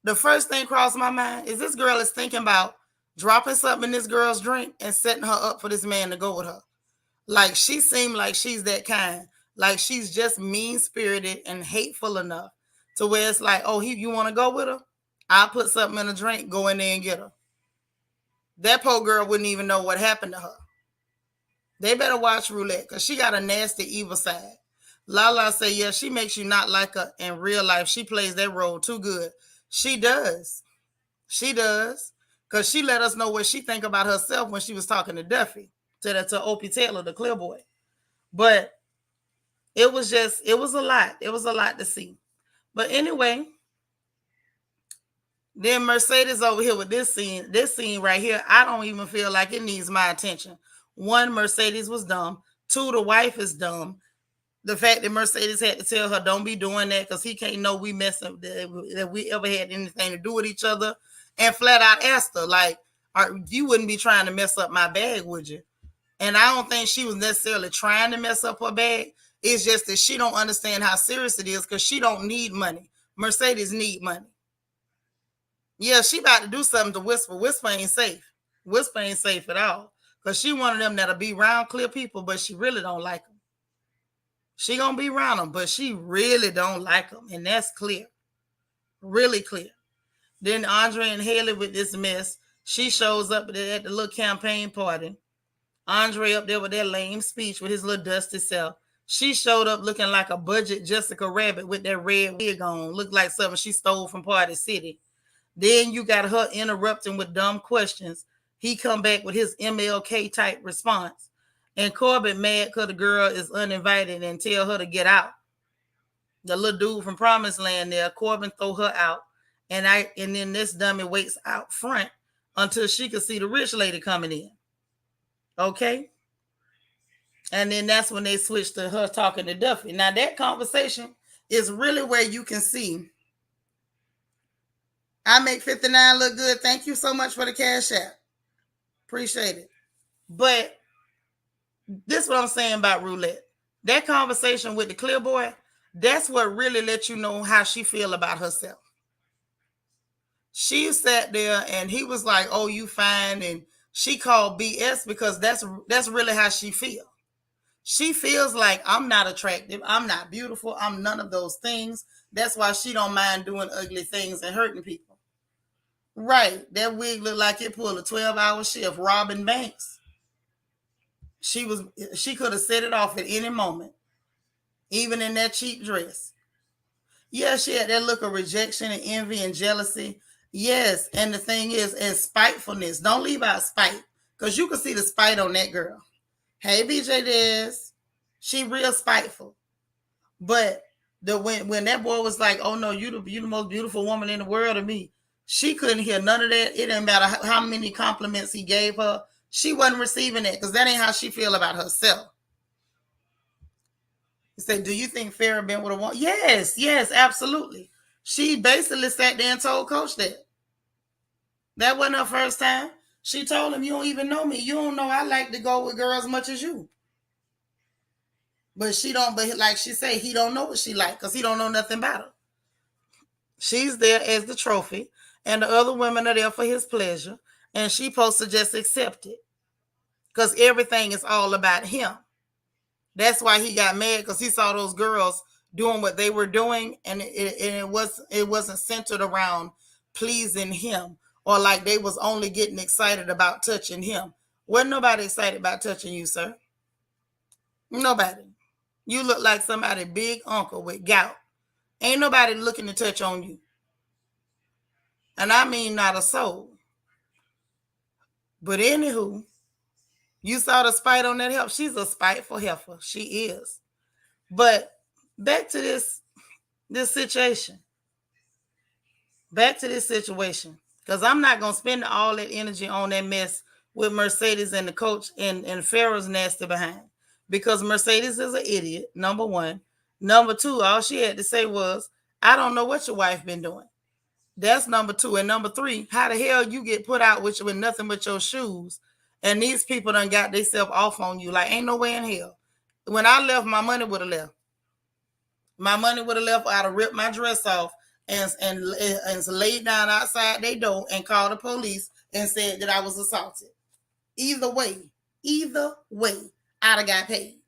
the first thing crossed my mind is this girl is thinking about dropping something in this girl's drink and setting her up for this man to go with her. Like, she seemed like she's that kind. Like, she's just mean-spirited and hateful enough to where it's like, oh, you want to go with her? I'll put something in a drink, go in there and get her. That poor girl wouldn't even know what happened to her. They better watch Roulette because she got a nasty, evil side. Lala say, yeah, she makes you not like her in real life. She plays that role too good. She does. She does. Because she let us know what she think about herself when she was talking to Duffy, to Opie Taylor, the clear boy. But it was a lot. It was a lot to see. But anyway, then Mercedes over here with this scene right here, I don't even feel like it needs my attention. One, Mercedes was dumb. Two, the wife is dumb. The fact that Mercedes had to tell her, don't be doing that because he can't know we messing, that we ever had anything to do with each other. And flat out asked her, like, you wouldn't be trying to mess up my bag, would you? And I don't think she was necessarily trying to mess up her bag. It's just that she don't understand how serious it is because she don't need money. Mercedes need money. Yeah, she about to do something to Whisper. Whisper ain't safe. Whisper ain't safe at all because she one of them that'll be around clear people, but she really don't like them. She gonna be around them, but she really don't like them, and that's clear. Really clear. Then Andre and Haley with this mess. She shows up at the little campaign party. Andre up there with that lame speech with his little dusty self. She showed up looking like a budget Jessica Rabbit with that red wig on. Looked like something she stole from Party City. Then you got her interrupting with dumb questions. He come back with his MLK type response. And Corbin mad because the girl is uninvited and tell her to get out. The little dude from Promised Land there, Corbin throw her out. And then this dummy waits out front until she can see the rich lady coming in. Okay? And then that's when they switched to her talking to Duffy. Now that conversation is really where you can see. I make 59 look good. Thank you so much for the cash app. Appreciate it. But this is what I'm saying about roulette. That conversation with the clear boy, that's what really lets you know how she feel about herself. She sat there and he was like, "Oh, you fine," and she called BS because that's really how she feels. She feels like I'm not attractive, I'm not beautiful, I'm none of those things. That's why she don't mind doing ugly things and hurting people. Right. That wig looked like it pulled a 12-hour shift. Robin Banks. She could have set it off at any moment, even in that cheap dress. Yeah, she had that look of rejection and envy and jealousy. Yes, and the thing is, and spitefulness. Don't leave out spite, because you can see the spite on that girl. Hey, BJ Des. She real spiteful. But when that boy was like, "Oh no, you the most beautiful woman in the world to me," she couldn't hear none of that. It didn't matter how many compliments he gave her. She wasn't receiving that because that ain't how she feel about herself. He said, "Do you think Farrah been with a woman?" Yes, absolutely. She basically sat there and told Coach that. That wasn't her first time. She told him, "You don't even know me. You don't know I like to go with girls as much as you." But she don't, but like she said, he don't know what she like because he don't know nothing about her. She's there as the trophy, and the other women are there for his pleasure, and she's supposed to just accept it because everything is all about him. That's why he got mad, because he saw those girls doing what they were doing, and it wasn't centered around pleasing him, or like they was only getting excited about touching him. Wasn't nobody excited about touching you, sir. Nobody. You look like somebody big uncle with gout. Ain't nobody looking to touch on you. And I mean not a soul. But anywho, you saw the spite on that heifer. She's a spiteful heifer. She is. But back to this situation. Back to this situation. Because I'm not going to spend all that energy on that mess with Mercedes and the coach and Farrah's nasty behind. Because Mercedes is an idiot, number one. Number two, all she had to say was, "I don't know what your wife been doing." That's number two. And number three, how the hell you get put out with nothing but your shoes, and these people done got themselves off on you? Like, ain't no way in hell. When I left, my money would have left. My money would have left. I'd have ripped my dress off and laid down outside their door and called the police and said that I was assaulted. Either way, I'd have got paid.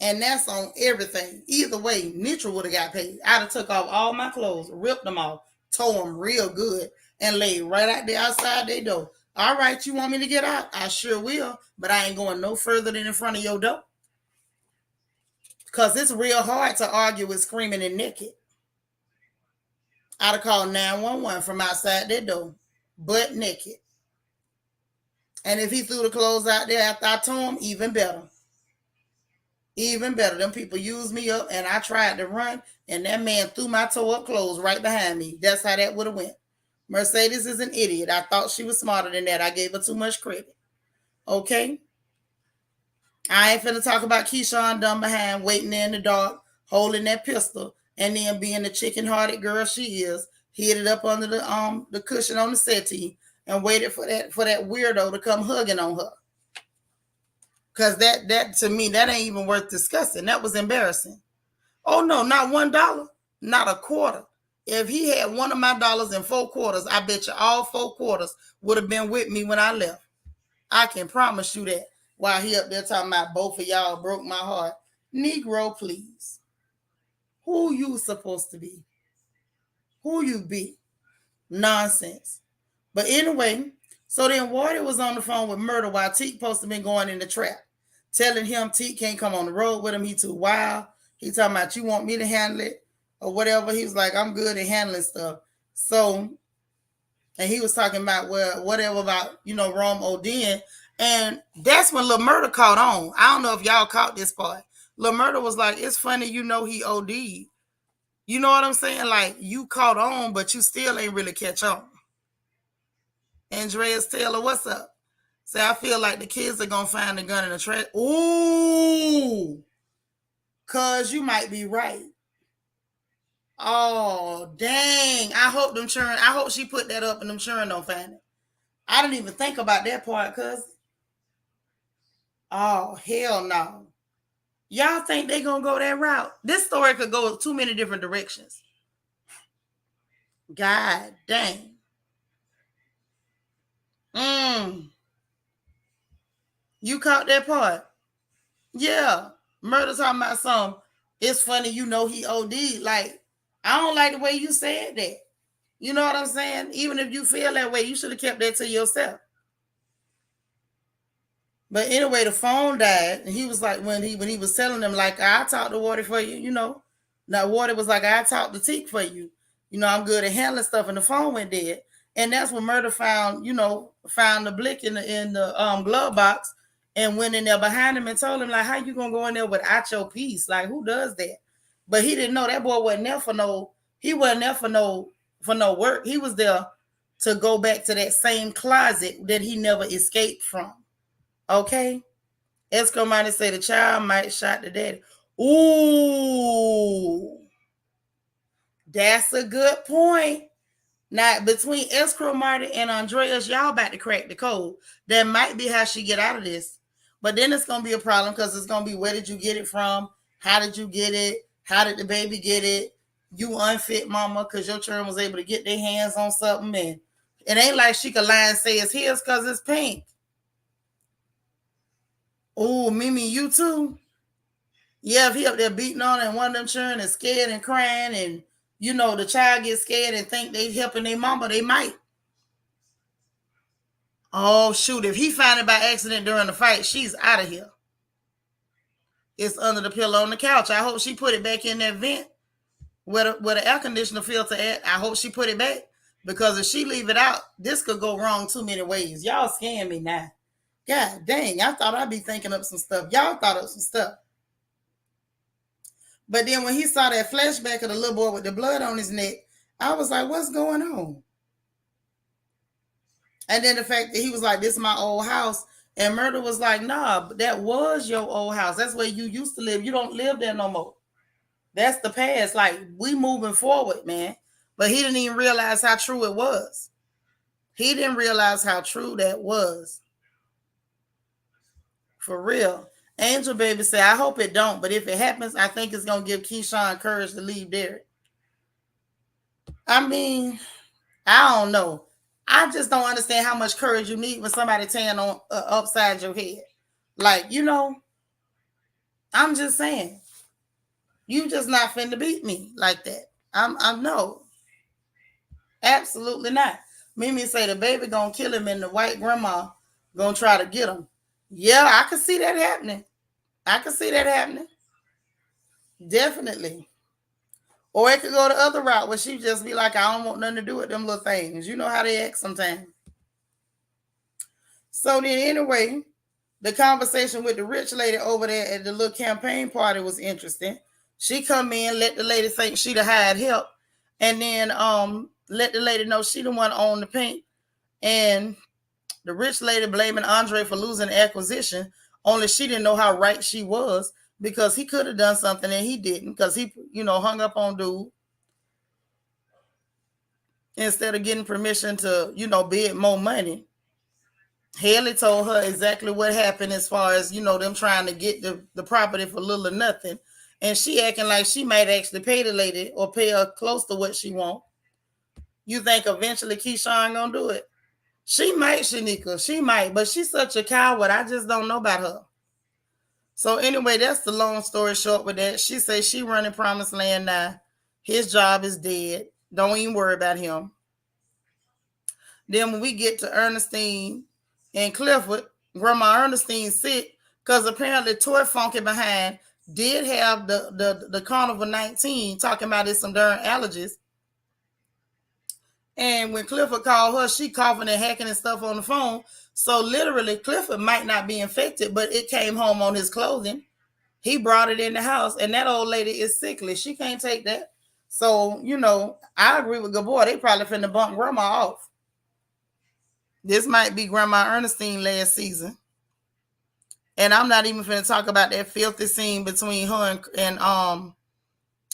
And that's on everything. Either way, Nitra would have got paid. I'd have took off all my clothes, ripped them off, tore them real good, and laid right out there outside their door. All right, you want me to get out? I sure will, but I ain't going no further than in front of your door. Because it's real hard to argue with screaming and naked. I'd have called 911 from outside their door, butt naked. And if he threw the clothes out there after I tore them, even better. Even better. Them people used me up, and I tried to run, and that man threw my tore up clothes right behind me. That's how that would have went. Mercedes is an idiot. I thought she was smarter than that. I gave her too much credit. Okay? I ain't finna talk about Keyshawn dumb behind, waiting there in the dark, holding that pistol, and then being the chicken-hearted girl she is, hid it up under the cushion on the settee, and waited for that weirdo to come hugging on her. Because that to me, that ain't even worth discussing. That was embarrassing. Oh no, not $1, not a quarter. If he had one of my dollars in 4 quarters, I bet you all 4 quarters would have been with me when I left. I can promise you that. While he up there talking about both of y'all broke my heart. Negro, please. Who you supposed to be? Who you be? Nonsense. But anyway, so then Wardy was on the phone with Murda while Teak supposed to been going in the trap, telling him Teak can't come on the road with him. He too wild. He talking about, you want me to handle it or whatever. He was like, I'm good at handling stuff. So, and he was talking about, well, whatever about, Rome Odin. And that's when Lil Murda caught on. I don't know if y'all caught this part. Lil Murda was like, it's funny, he OD'd. You know what I'm saying? Like, you caught on, but you still ain't really catch on. Andreas Taylor, what's up? Say, I feel like the kids are going to find the gun in the trash. Ooh. Cause you might be right. Oh, dang. I hope she put that up and them children don't find it. I didn't even think about that part, cuz. Oh, hell no. Y'all think they gonna go that route? This story could go too many different directions. God dang. You caught that part? Yeah. Murda talking about some. It's funny, he OD. Like, I don't like the way you said that. You know what I'm saying? Even if you feel that way, you should have kept that to yourself. But anyway, the phone died, and he was like, when he was telling them, like, I talked to Water for you, Now Water was like, I talked to Teak for you. I'm good at handling stuff, and the phone went dead. And that's when Murda found the blick in the glove box and went in there behind him and told him, like, how you gonna go in there without your piece? Like, who does that? But he didn't know that boy wasn't there for he wasn't there for no work. He was there to go back to that same closet that he never escaped from. Okay? Esco might say the child might shot the daddy. Ooh. That's a good point. Now, between Escrow Marty and Andreas, y'all about to crack the code. That might be how she get out of this. But then it's going to be a problem because it's going to be, where did you get it from? How did you get it? How did the baby get it? You unfit mama because your children was able to get their hands on something. And it ain't like she could lie and say it's his because it's pink. Oh, Mimi, you too? Yeah, if he up there beating on and one of them children is scared and crying and, the child gets scared and think they helping their mama, they might. Oh, shoot. If he find it by accident during the fight, she's out of here. It's under the pillow on the couch. I hope she put it back in that vent where the air conditioner filter at. I hope she put it back, because if she leave it out, this could go wrong too many ways. Y'all scaring me now. God dang, I thought I'd be thinking up some stuff. Y'all thought up some stuff. But then when he saw that flashback of the little boy with the blood on his neck, I was like, what's going on? And then the fact that he was like, this is my old house. And Murda was like, nah, that was your old house. That's where you used to live. You don't live there no more. That's the past. Like, we moving forward, man. But he didn't even realize how true it was. He didn't realize how true that was. For real. Angel Baby said, I hope it don't. But if it happens, I think it's going to give Keyshawn courage to leave Derek. I mean, I don't know. I just don't understand how much courage you need when somebody tearing on upside your head. Like, I'm just saying, you just not finna beat me like that. I'm no, absolutely not. Mimi say the baby gonna kill him and the white grandma gonna try to get him. Yeah, I can see that happening. Definitely. Or it could go the other route where she just be like, I don't want nothing to do with them little things. You know how they act sometimes. So then anyway, the conversation with the rich lady over there at the little campaign party was interesting. She come in, let the lady think she the hired help, and then let the lady know she the one on the paint. And the rich lady blaming Andre for losing the acquisition, only she didn't know how right she was, because he could have done something and he didn't, because he, hung up on dude instead of getting permission to, bid more money. Haley told her exactly what happened as far as, them trying to get the property for little or nothing. And she acting like she might actually pay the lady or pay her close to what she want. You think eventually Keyshawn gonna do it? She might, Shanika. She might, but she's such a coward. I just don't know about her. So anyway, that's the long story short with that. She says she running Promised Land now. His job is dead. Don't even worry about him. Then when we get to Ernestine and Clifford, Grandma Ernestine sick because apparently Toy Funky behind did have the Carnival 19 talking about it's some darn allergies. And when Clifford called her, she coughing and hacking and stuff on the phone. So literally, Clifford might not be infected, but it came home on his clothing. He brought it in the house, and that old lady is sickly. She can't take that. So, I agree with Gabor. They probably finna bump Grandma off. This might be Grandma Ernestine last season. And I'm not even finna talk about that filthy scene between her and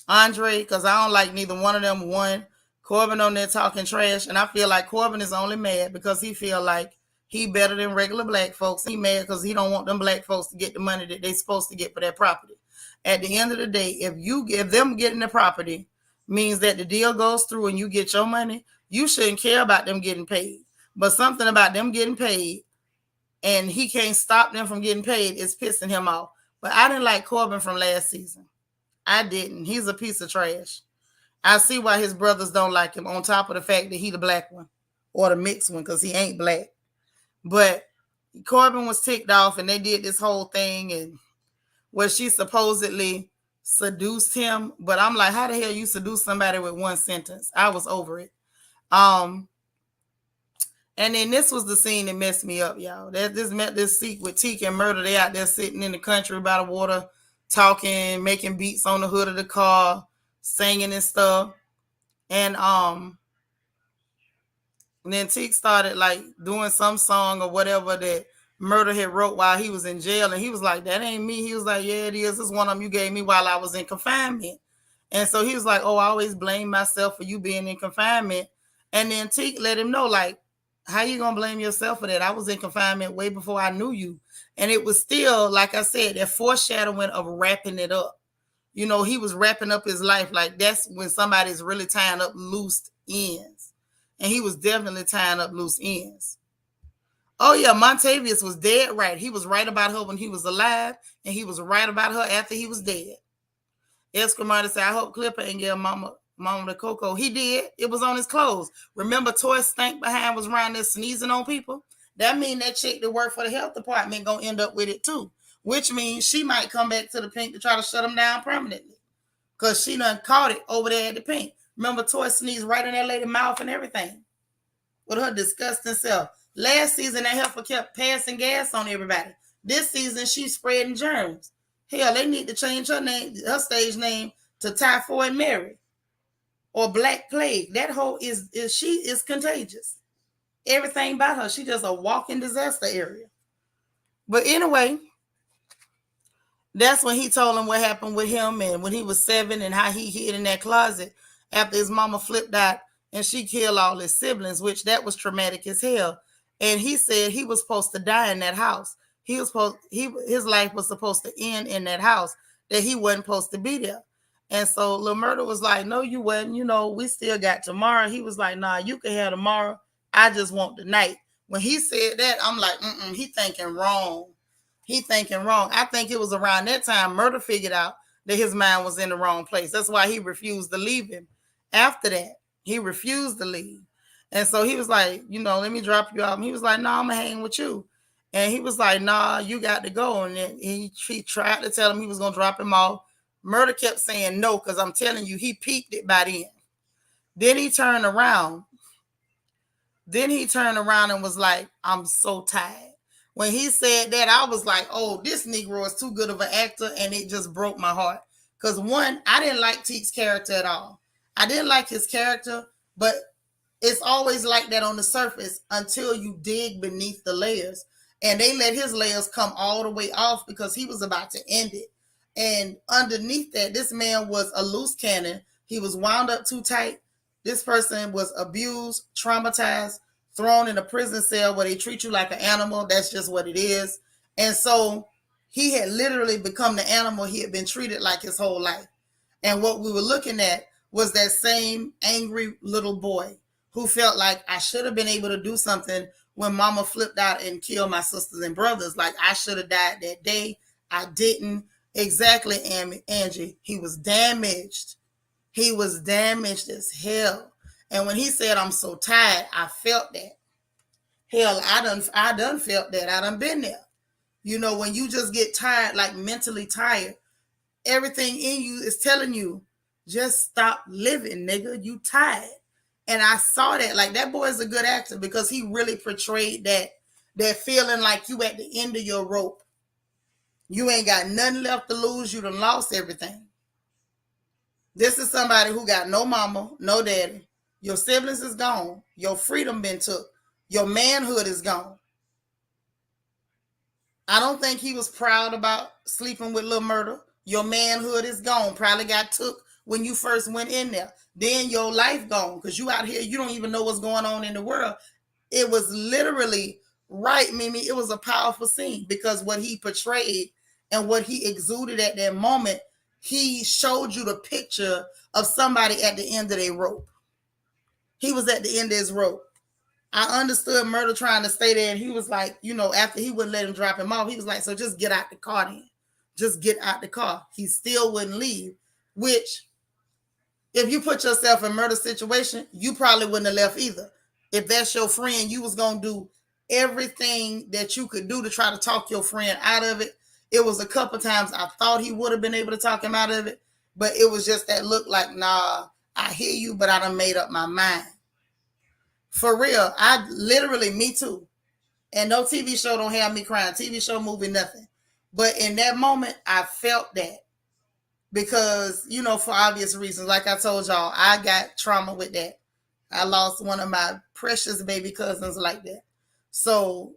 Andre, because I don't like neither one of them. One, Corbin on there talking trash, and I feel like Corbin is only mad because he feel like he better than regular black folks. He mad because he don't want them black folks to get the money that they supposed to get for their property. At the end of the day, if you give them getting the property means that the deal goes through and you get your money, you shouldn't care about them getting paid. But something about them getting paid and he can't stop them from getting paid is pissing him off. But I didn't like Corbin from last season. I didn't. He's a piece of trash. I see why his brothers don't like him, on top of the fact that he the black one or the mixed one, because he ain't black. But Corbin was ticked off, and they did this whole thing, and where she supposedly seduced him. But I'm like, how the hell you seduce somebody with one sentence? I was over it. And then this was the scene that messed me up, y'all. This seat with Teak and Murda. They out there sitting in the country by the water, talking, making beats on the hood of the car, singing and stuff. And then Teak started like doing some song or whatever that Murda had wrote while he was in jail. And he was like, that ain't me. He was like, yeah, it is. It's one of them you gave me while I was in confinement. And so he was like, oh, I always blame myself for you being in confinement. And then Teak let him know, like, how you gonna blame yourself for that? I was in confinement way before I knew you. And it was still, like I said, that foreshadowing of wrapping it up. You know, he was wrapping up his life. Like, that's when somebody's really tying up loose ends. And he was definitely tying up loose ends. Oh yeah, Montavious was dead right. He was right about her when he was alive, and he was right about her after he was dead. Escamada said, I hope Clipper and give Mama the cocoa. He did. It was on his clothes. Remember, Toy Stank behind was around there sneezing on people? That means that chick that worked for the health department gonna end up with it too. Which means she might come back to the Pink to try to shut him down permanently. Because she done caught it over there at the Pink. Remember, Toy sneezed right in that lady's mouth and everything. With her disgusting self. Last season, that heifer kept passing gas on everybody. This season, she's spreading germs. Hell, they need to change her name, her stage name, to Typhoid Mary or Black Plague. That hoe she is contagious. Everything about her, she just a walking disaster area. But anyway, that's when he told him what happened with him and when he was 7 and how he hid in that closet after his mama flipped out and she killed all his siblings, which that was traumatic as hell. And he said he was supposed to die in that house. His life was supposed to end in that house, that he wasn't supposed to be there. And so Lil Murda was like, no, you wasn't. You know, we still got tomorrow. He was like, nah, you can have tomorrow. I just want the night. When he said that, I'm like, he thinking wrong. He thinking wrong. I think it was around that time Murda figured out that his mind was in the wrong place. That's why he refused to leave him. After that, he refused to leave. And so he was like, you know, let me drop you off. And he was like, no, I'm going to hang with you. And he was like, nah, you got to go. And then he tried to tell him he was going to drop him off. Murda kept saying no, because I'm telling you, he peeped it by then. Then he turned around. And was like, I'm so tired. When he said that, I was like, oh, this Negro is too good of an actor, and it just broke my heart. Because one, I didn't like Teek's character at all. I didn't like his character, but it's always like that on the surface until you dig beneath the layers. And they let his layers come all the way off because he was about to end it. And underneath that, this man was a loose cannon. He was wound up too tight. This person was abused, traumatized, thrown in a prison cell where they treat you like an animal. That's just what it is. And so he had literally become the animal he had been treated like his whole life. And what we were looking at was that same angry little boy who felt like I should have been able to do something when mama flipped out and killed my sisters and brothers. Like I should have died that day. I didn't. Exactly, Angie. He was damaged. He was damaged as hell. And when he said, I'm so tired, I felt that. Hell, I done felt that. I done been there. You know, when you just get tired, like mentally tired, everything in you is telling you, just stop living, nigga. You tired. And I saw that. Like, that boy is a good actor because he really portrayed that feeling like you at the end of your rope. You ain't got nothing left to lose. You done lost everything. This is somebody who got no mama, no daddy. Your siblings is gone. Your freedom been took. Your manhood is gone. I don't think he was proud about sleeping with Lil Murda. Your manhood is gone. Probably got took when you first went in there. Then your life gone because you out here, you don't even know what's going on in the world. It was literally right, Mimi. It was a powerful scene because what he portrayed and what he exuded at that moment, he showed you the picture of somebody at the end of their rope. He was at the end of his rope. I understood Murda trying to stay there, and he was like, after he wouldn't let him drop him off, he was like, so just get out the car then. Just get out the car. He still wouldn't leave, which, if you put yourself in Murda's situation, you probably wouldn't have left either. If that's your friend, you was going to do everything that you could do to try to talk your friend out of it. It was a couple times I thought he would have been able to talk him out of it, but it was just that look like, nah, I hear you, but I done made up my mind. For real, I literally, me too. And no TV show don't have me crying. TV show, movie, nothing. But in that moment, I felt that because, for obvious reasons. Like I told y'all, I got trauma with that. I lost one of my precious baby cousins like that. So,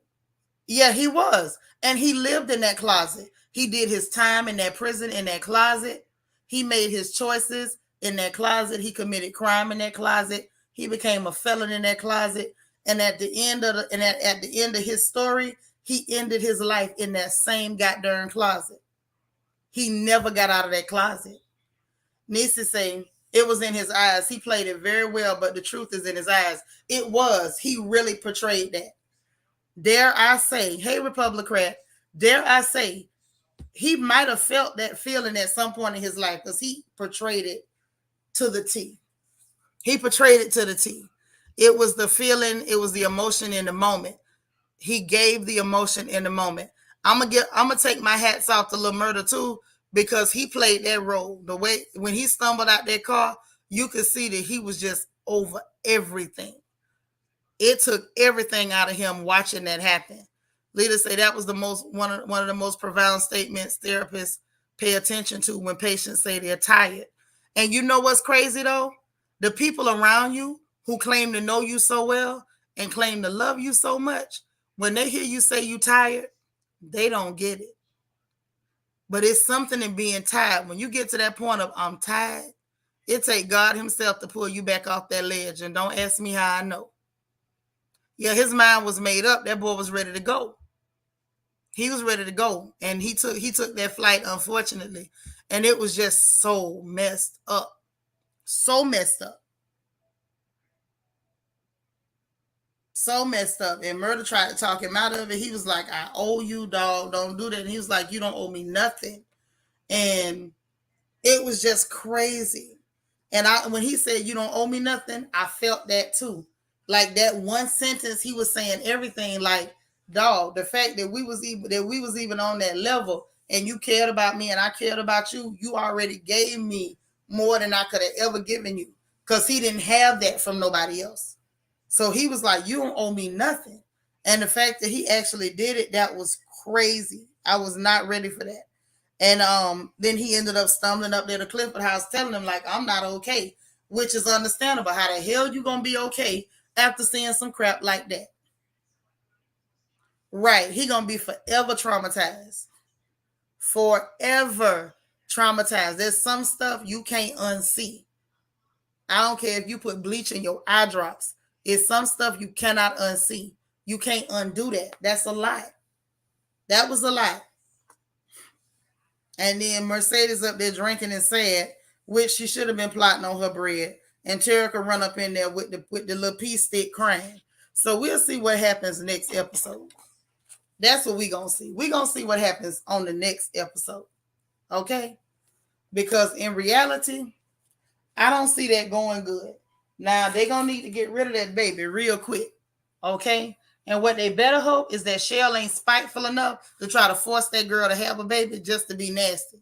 yeah, he was. And he lived in that closet. He did his time in that prison, in that closet. He made his choices in that closet. He committed crime in that closet. He became a felon in that closet. And at the end of at the end of his story, he ended his life in that same goddamn closet. He never got out of that closet. Niecy saying it was in his eyes. He played it very well, but the truth is in his eyes. It was. He really portrayed that. Dare I say, hey, Republican, dare I say, he might have felt that feeling at some point in his life because he portrayed it to the T. He portrayed it to the T. It was the feeling, it was the emotion in the moment. He gave the emotion in the moment. I'm gonna take my hats off to Lil Murda too, because he played that role. The way when he stumbled out that car, you could see that he was just over everything. It took everything out of him watching that happen. Leaders say that was the one of the most profound statements therapists pay attention to when patients say they're tired. And you know what's crazy though? The people around you who claim to know you so well and claim to love you so much, when they hear you say you tired, they don't get it. But it's something in being tired. When you get to that point of I'm tired, it takes God himself to pull you back off that ledge. And don't ask me how I know. Yeah, his mind was made up. That boy was ready to go. He was ready to go. And he took that flight, unfortunately. And it was just so messed up. So messed up. So messed up. And Murda tried to talk him out of it. He was like, I owe you, dog. Don't do that. And he was like, you don't owe me nothing. And it was just crazy. And when he said, you don't owe me nothing, I felt that too. Like that one sentence, he was saying everything. Like, dog, the fact that we was even on that level and you cared about me and I cared about you, you already gave me more than I could have ever given you. Because he didn't have that from nobody else. So he was like, you don't owe me nothing. And the fact that he actually did it, that was crazy. I was not ready for that. And then he ended up stumbling up there to Clifford House telling him, like, I'm not okay, which is understandable. How the hell you going to be okay after seeing some crap like that? Right. He going to be forever traumatized. Forever traumatized. There's some stuff you can't unsee. I don't care if you put bleach in your eye drops. It's some stuff you cannot unsee. You can't undo that. That's a lie. That was a lie. And then Mercedes up there drinking and sad, which she should have been plotting on her bread. And Terica run up in there with the little pea stick crying. So we'll see what happens next episode. That's what we're going to see. We're going to see what happens on the next episode. Okay? Because in reality, I don't see that going good. Now, they're going to need to get rid of that baby real quick. Okay? And what they better hope is that Shell ain't spiteful enough to try to force that girl to have a baby just to be nasty.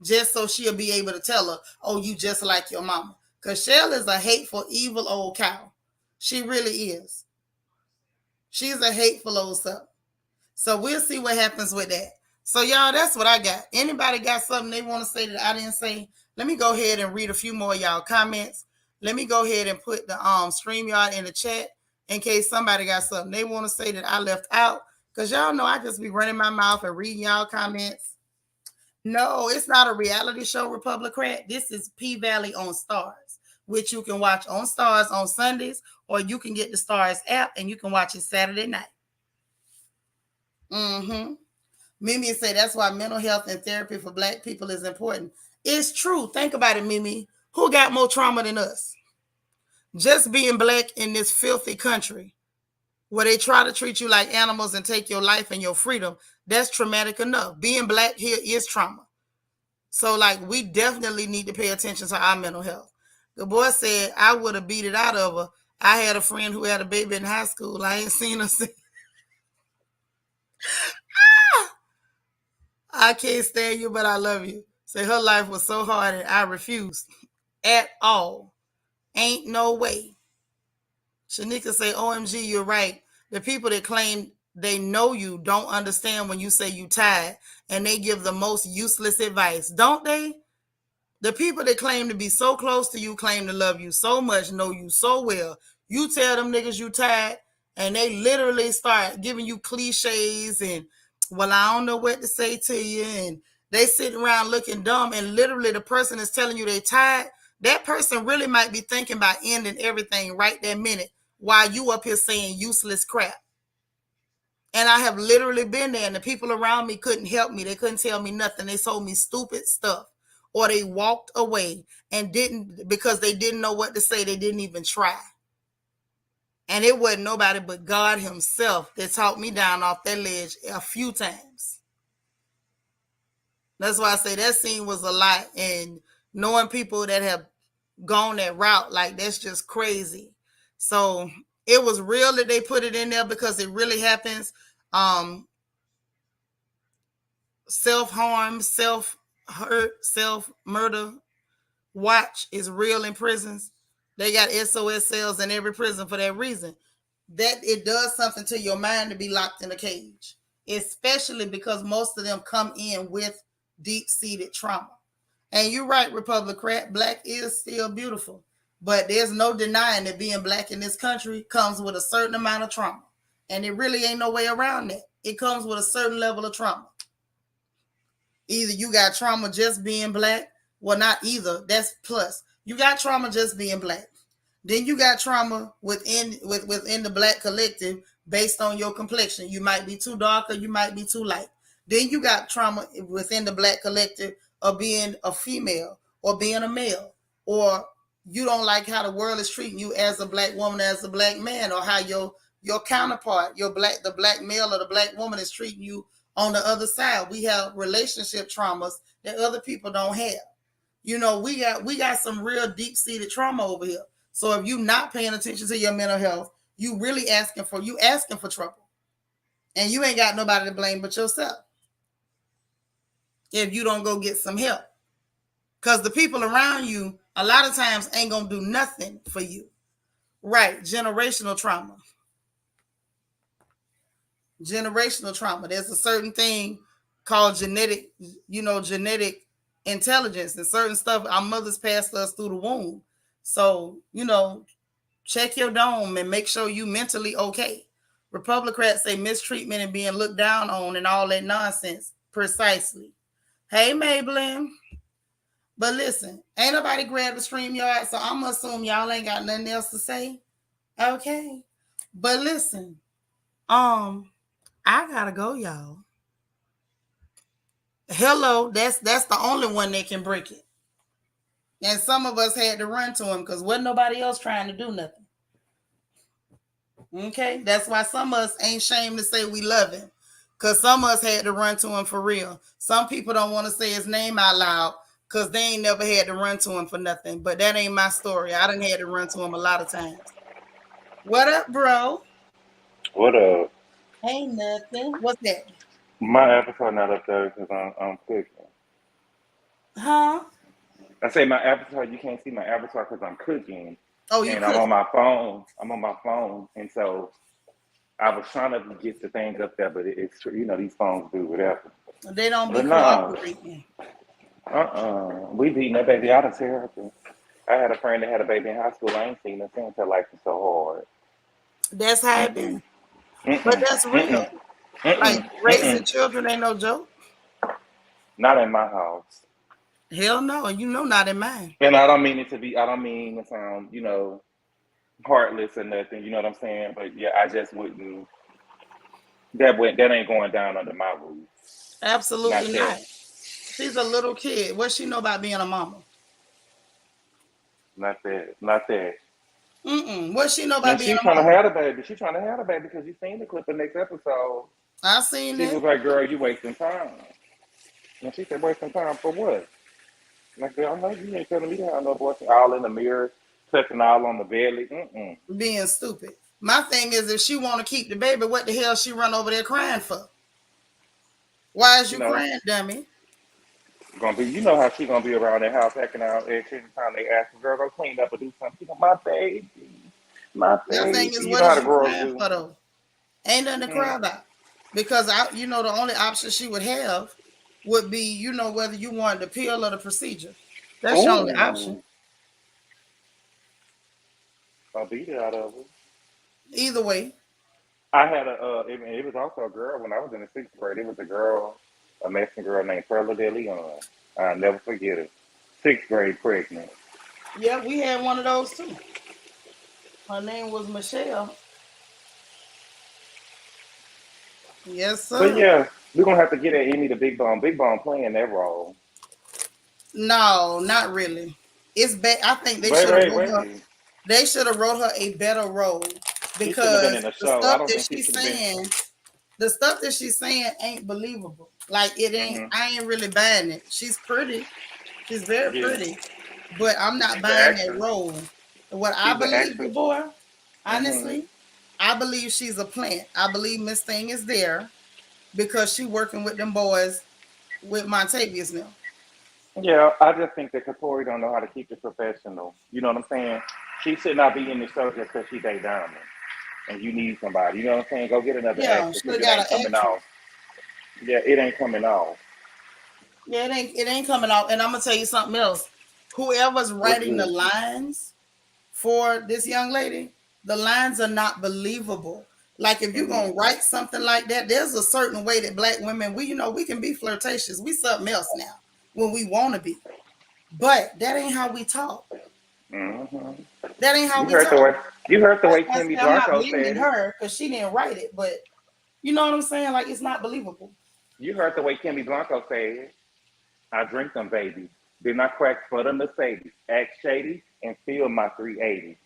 Just so she'll be able to tell her, oh, you just like your mama. Because Shell is a hateful, evil old cow. She really is. She's a hateful old something. So we'll see what happens with that. So, y'all, that's what I got. Anybody got something they want to say that I didn't say? Let me go ahead and read a few more of y'all comments. Let me go ahead and put the StreamYard in the chat in case somebody got something they want to say that I left out. Because y'all know I just be running my mouth and reading y'all comments. No, it's not a reality show, Republicrat. This is P Valley on Stars, which you can watch on Stars on Sundays, or you can get the Stars app and you can watch it Saturday night. Mimi say that's why mental health and therapy for Black people is important. It's true. Think about it, Mimi. Who got more trauma than us? Just being Black in this filthy country where they try to treat you like animals and take your life and your freedom, that's traumatic enough. Being Black here is trauma. So, like, we definitely need to pay attention to our mental health. The boy said, I would have beat it out of her. I had a friend who had a baby in high school. I ain't seen her since. I can't stand you, but I love you. Say her life was so hard and I refused at all. Ain't no way. Shanika say, OMG, you're right. The people that claim they know you don't understand when you say you tired, and they give the most useless advice, don't they? The people that claim to be so close to you, claim to love you so much, know you so well. You tell them niggas you tired, and they literally start giving you cliches and, well, I don't know what to say to you, and they sitting around looking dumb, and literally the person is telling you they tired. That person really might be thinking about ending everything right that minute while you up here saying useless crap. And I have literally been there, and the people around me couldn't help me. They couldn't tell me nothing. They told me stupid stuff, or they walked away and didn't, because they didn't know what to say. They didn't even try. And it wasn't nobody but God himself that talked me down off that ledge a few times. That's why I say that scene was a lot. And knowing people that have gone that route, like, that's just crazy. So it was real that they put it in there because it really happens. Self-harm, self-hurt, self-murder watch is real in prisons. They got SOS cells in every prison for that reason. That it does something to your mind to be locked in a cage, especially because most of them come in with deep-seated trauma. And you're right, Republican, Black is still beautiful, but there's no denying that being Black in this country comes with a certain amount of trauma. And it really ain't no way around that. It comes with a certain level of trauma. Either you got trauma just being Black, well, not either, that's plus. You got trauma just being Black. Then you got trauma within the Black collective based on your complexion. You might be too dark or you might be too light. Then you got trauma within the Black collective of being a female or being a male, or you don't like how the world is treating you as a Black woman, as a Black man, or how your counterpart, the Black male or the Black woman is treating you on the other side. We have relationship traumas that other people don't have. You know, we got some real deep-seated trauma over here. So if you're not paying attention to your mental health, you really asking for trouble. And you ain't got nobody to blame but yourself if you don't go get some help. Because the people around you, a lot of times, ain't going to do nothing for you. Right, generational trauma. Generational trauma. There's a certain thing called genetic intelligence, and certain stuff our mothers passed us through the womb. So, check your dome and make sure you mentally okay. Republicans say mistreatment and being looked down on and all that nonsense. Precisely. Hey, Maybelline. But listen, ain't nobody grabbed the StreamYard, so I'm going to assume y'all ain't got nothing else to say. Okay. But listen, I got to go, y'all. Hello, that's the only one that can break it. And some of us had to run to him because wasn't nobody else trying to do nothing. Okay, that's why some of us ain't ashamed to say we love him, because some of us had to run to him for real. Some people don't want to say his name out loud because they ain't never had to run to him for nothing. But that ain't my story. I done had to run to him a lot of times. What up, bro? What up? Ain't nothing. What's that? My avatar not up there because I'm cooking. Huh? I say my avatar. You can't see my avatar because I'm cooking, Oh, you and I'm on cooking? my phone. I'm on my phone, and so I was trying to get the things up there, but it's these phones do whatever. They don't be But no, cooperating. we beating that baby out of therapy. I had a friend that had a baby in high school. I ain't seen her since. Her life is so hard. That's how it Mm-mm, be. But mm-mm, that's real. mm-mm. Like Mm-mm, raising mm-mm. children ain't no joke. Not in my house. Hell no, and you know not in mine. And I don't mean it to be. I don't mean to sound, heartless or nothing. You know what I'm saying? But yeah, I just wouldn't. That ain't going down under my roof. Not Absolutely that. not. She's a little kid. What she know about being a mama? Not that. Not that. What she know about And being she a trying to mama? have a baby. She trying to have a baby because you seen the clip the next episode. I seen She that. was like, "Girl, you wasting time." And she said, "Wasting time for what?" And I said, "I'm like, you ain't telling me to have no abortion. All in the mirror, touching all on the belly. Mm-mm. Being stupid. My thing is, if she want to keep the baby, what the hell she run over there crying for? Why is You you know, crying, dummy? gonna be. You know how she gonna be around that house acting out every time they ask her, "Girl, go clean up or do something." She go, "My baby, my My thing baby." is, You what know how is the you girls crying do. for though? Ain't nothing to Hmm. cry about. Because the only option she would have would be, whether you wanted the pill or the procedure. That's your only option. Ooh, I beat it out of her. Either way. I had it was also a girl when I was in the sixth grade. It was a girl, a Mexican girl named Perla de Leon. I'll never forget her. Sixth grade pregnant. Yeah, we had one of those too. Her name was Michelle. Yes, But sir. yeah, we're gonna have to get at Emmy the Big Bone. Big Bone playing that role. No, not really. It's bad. I think they Wait, should have wait, wrote her. wait. They should have wrote her a better role She shouldn't have been because in the show. I don't think she should have been. the stuff that she's saying ain't believable. Like it ain't. Hmm. I ain't really buying it. She's pretty. She's very Yeah, pretty, but I'm not she's an buying that actress. role. What I She's an believe, actress. Gabor, Hmm. honestly, I believe she's a plant. I believe Miss Thing is there because she working with them boys with Montavious now. Yeah, I just think that Katori don't know how to keep it professional. You know what I'm saying? She should not be in the show just because she Day Diamond. And you need somebody. You know what I'm saying? Go get another Yeah, actor she because it got ain't an coming actress. off. Yeah, it ain't coming off. Yeah, it ain't coming out. And I'm gonna tell you something else. Whoever's What's writing the good? lines for this young lady, the lines are not believable. Like if you're Hmm. gonna write something like that, there's a certain way that black women we can be flirtatious. We something else now when we want to be. But that ain't how we talk. Hmm. That ain't how You we heard the talk. way you heard the That's way why I Kimmy say I'm not Blanco blaming said it. her because she didn't write it. But you know what I'm saying? Like it's not believable. You heard the way Kimmy Blanco said it. I drink them babies. Then I crack for the Mercedes. Act shady and feel my 380.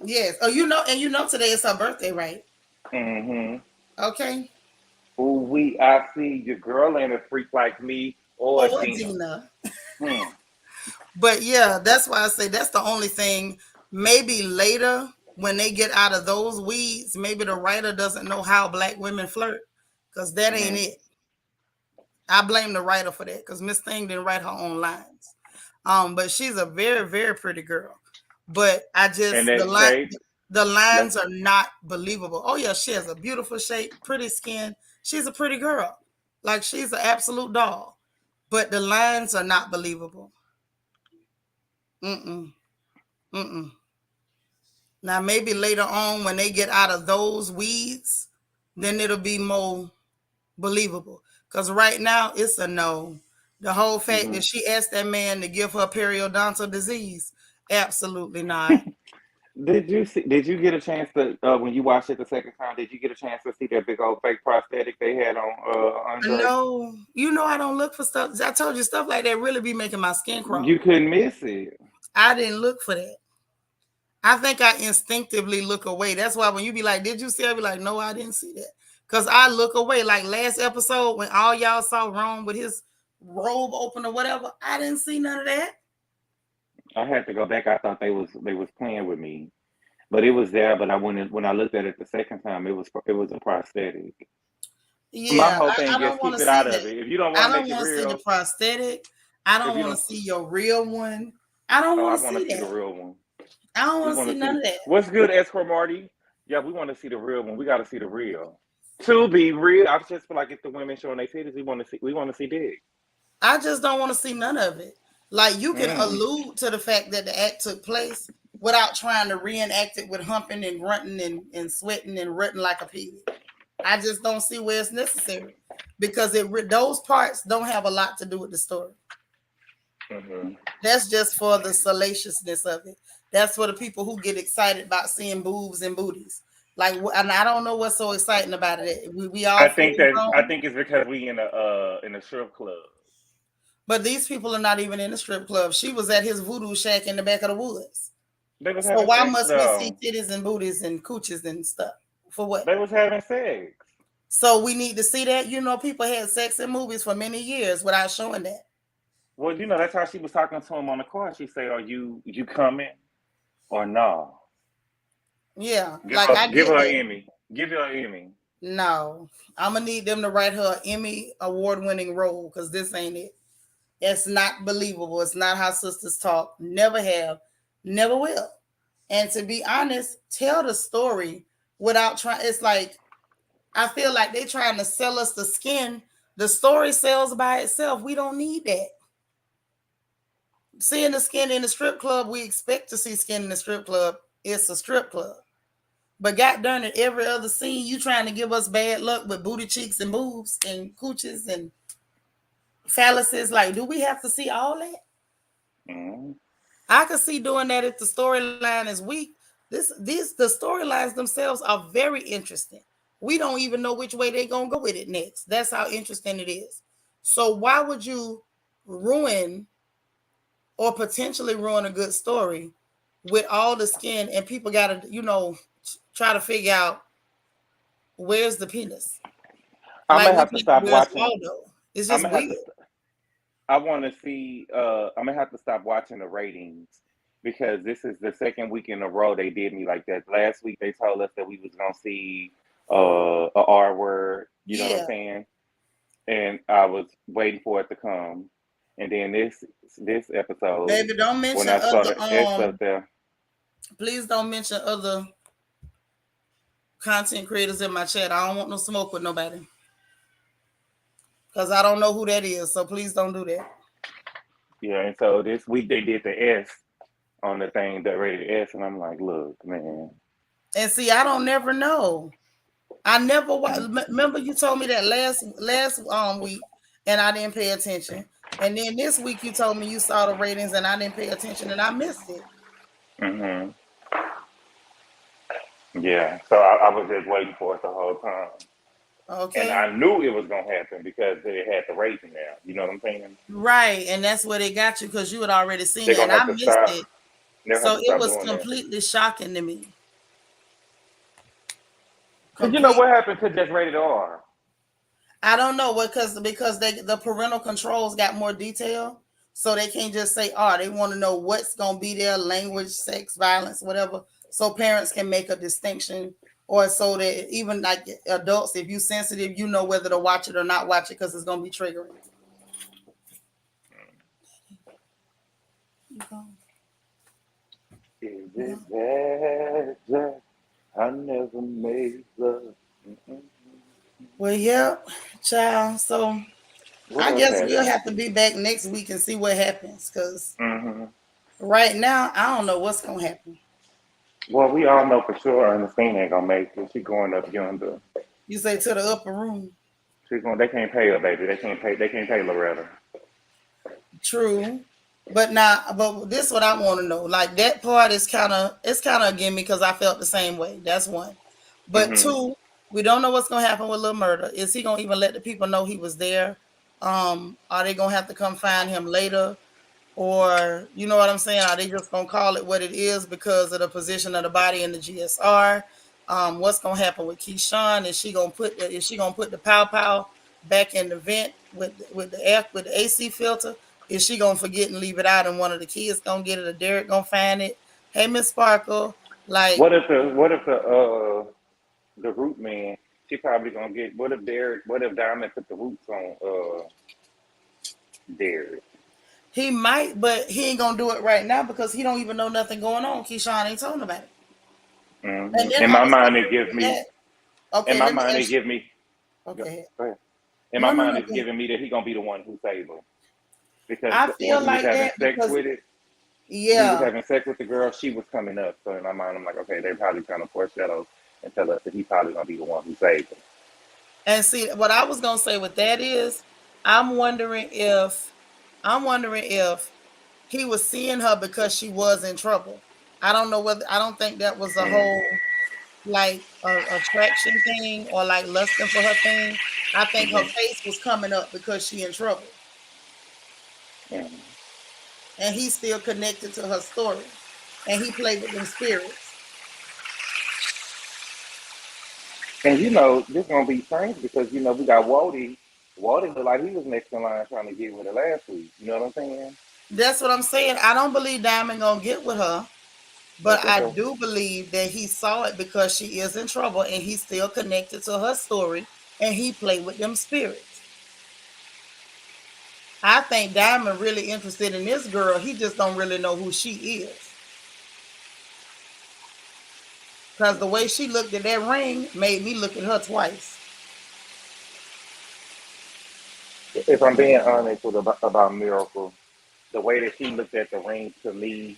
Yes. Oh, and today is her birthday, right? Mm-hmm. Okay. Ooh, I see your girl ain't a freak like me or Or Gina. Dina. Hmm. But yeah, that's why I say that's the only thing. Maybe later when they get out of those weeds, maybe the writer doesn't know how black women flirt. Cause that ain't Hmm. it. I blame the writer for that because Miss Thing didn't write her own lines. But she's a very, very pretty girl. But I And just that shape, the let's, lines are not believable. Oh yeah, she has a beautiful shape, pretty skin. She's a pretty girl. Like she's an absolute doll. But the lines are not believable. Mm-mm. Mm-mm. Now maybe later on when they get out of those weeds, then it'll be more believable. Because right now it's a no. The whole fact hmm. that she asked that man to give her periodontal disease, absolutely not. Did you see? Did you get a chance to when you watched it the second time? Did you get a chance to see that big old fake prosthetic they had on Andre? No, I don't look for stuff. I told you stuff like that really be making my skin You crawl. couldn't miss it. I didn't look for that. I think I instinctively look away. That's why when you be like, "Did you see?" I be like, "No, I didn't see that," because I look away. Like last episode when all y'all saw Rome with his robe open or whatever, I didn't see none of that. I had to go back. I thought they was playing with me, but it was there. But I when I looked at it the second time, it was a prosthetic. My Yeah, whole thing I is don't want keep to it see out of that. it. If you don't want I to make don't it want to see the real, prosthetic. I if don't you want to don't, see your real one. I don't oh, want I to want to see see the that. real one. I don't We want to want see to none see of that. what's good, Escort Marty. Yeah, we want to see the real one. We got to see the real. To be real, I just feel like if the women showing their titties, we want to see dick. I just don't want to see none of it. Like you can Mm. allude to the fact that the act took place without trying to reenact it with humping and grunting and sweating and rutting like a pig. I just don't see where it's necessary because those parts don't have a lot to do with the story. Mm-hmm. That's just for the salaciousness of it. That's for the people who get excited about seeing boobs and booties. Like, and I don't know what's so exciting about it. We all fully I grown, think it's because we in a strip club. but these people are not even in the strip club. She was at his voodoo shack in the back of the woods. They was So having why sex must we see though. titties and booties and cooches and stuff? For what? They was having sex. So we need to see that. You know, people had sex in movies for many years without showing that. Well, you know, that's how she was talking to him on the car. She said, "Are you coming or no?" Yeah, like I Give get her an that. Emmy. Give her an Emmy. No, I'm gonna need them to write her an Emmy award-winning role because this ain't it. It's not believable. It's not how sisters talk. Never have, never will. And to be honest, tell the story without trying. It's like I feel like they trying to sell us the skin. The story sells by itself. We don't need that. Seeing the skin in the strip club, we expect to see skin in the strip club. It's a strip club. But god darn it, every other scene, you trying to give us bad luck with booty cheeks and boobs and cooches and phalluses. Like, do we have to see all that? Mm-hmm. I could see doing that if the storyline is weak. The storylines themselves are very interesting. We don't even know which way they're gonna go with it next. That's how interesting it is. So why would you ruin or potentially ruin a good story with all the skin and people gotta, try to figure out where's the penis? I Like may which have to stop where's watching. Waldo? It's I just may have weird. to. I want to see. I'm gonna have to stop watching the ratings because this is the second week in a row they did me like that. Last week they told us that we was gonna see a R word. You know what I'm Yeah. saying? And I was waiting for it to come. And then this episode, Baby, don't when mention I saw other the S up there, please don't mention other content creators in my chat. I don't want no smoke with nobody. Because I don't know who that is. So please don't do that. yeah. And so this week they did the S on the thing that rated S, and I'm like, look, man. And see, I don't never know. I never Mm. remember you told me that last week and I didn't pay attention. And then this week you told me you saw the ratings and I didn't pay attention and I missed it. Hmm. Yeah. So I was just waiting for it the whole time. And Okay. I knew it was gonna happen because they had the rating now. You know what I'm saying? Right. And that's where they got you because you had already seen They're it and gonna I have to missed stop. it. They'll have So to it stop was doing that. completely shocking to me. Cause you know Complete. what happened to just rated R? I don't know what because the parental controls got more detail, so they can't just say, "Oh, they want to know what's gonna be there, language, sex, violence, whatever." So parents can make a distinction, or so that even like adults, if you sensitive, you know whether to watch it or not watch it because it's gonna be triggering. Is it that just I never made love? Mm-mm. Well, yeah, child. So What I else guess we'll happened? have to be back next week and see what happens. Because Hmm. right now, I don't know what's gonna happen. Well, we all know for sure Ernestine ain't gonna make it. She going up yonder. You say to the upper room. She going. They can't pay her, baby. They can't pay. They can't pay Loretta. True. But this is what I want to know. Like that part is kind of a gimme because I felt the same way. That's one. But Hmm. two, we don't know what's gonna happen with Lil Murda. Is he gonna even let the people know he was there? Are they gonna have to come find him later? Or you know what I'm saying? Are they just gonna call it what it is because of the position of the body in the GSR? What's gonna happen with Keyshawn? Is she gonna put the pow pow back in the vent with the AC filter? Is she gonna forget and leave it out and one of the kids gonna get it or Derek gonna find it? Hey Miss Sparkle, like The root man? She probably gonna get. What if Derek? What if Diamond put the roots on Derek? he might, but he ain't gonna do it right now because he don't even know nothing going on. Keyshawn ain't talking about it. Hmm. And then In on my the mind, it surface gives of me. that, In okay, my let me mind, it ask you. gives me. Go, Okay. go ahead. In my No, no, mind, no. it's giving me that he gonna be the one who saved her because I when feel he was like having that sex because with it, when he was yeah, having sex with the girl, she was coming up. So in my mind, I'm like, okay, they're probably trying to foreshadow and tell us that he probably gonna be the one who saved her. And see, what I was gonna say with that is, I'm wondering if, I'm wondering if he was seeing her because she was in trouble. I don't know whether, I don't think that was a Mm, whole like a attraction thing or like lusting for her thing. I think her mhm, face was coming up because she in trouble, mm. and he's still connected to her story, and he played with them spirits. And this gonna be strange because we got Wody. Wody looked like he was next in line trying to get with her last week. You know what I'm saying? That's what I'm saying. I don't believe Diamond gonna get with her, but Okay, I so do believe that he saw it because she is in trouble, and he's still connected to her story, and he played with them spirits. I think Diamond really interested in this girl. He just don't really know who she is. Because the way she looked at that ring made me look at her twice. if I'm being honest about Miracle, the way that she looked at the ring to me,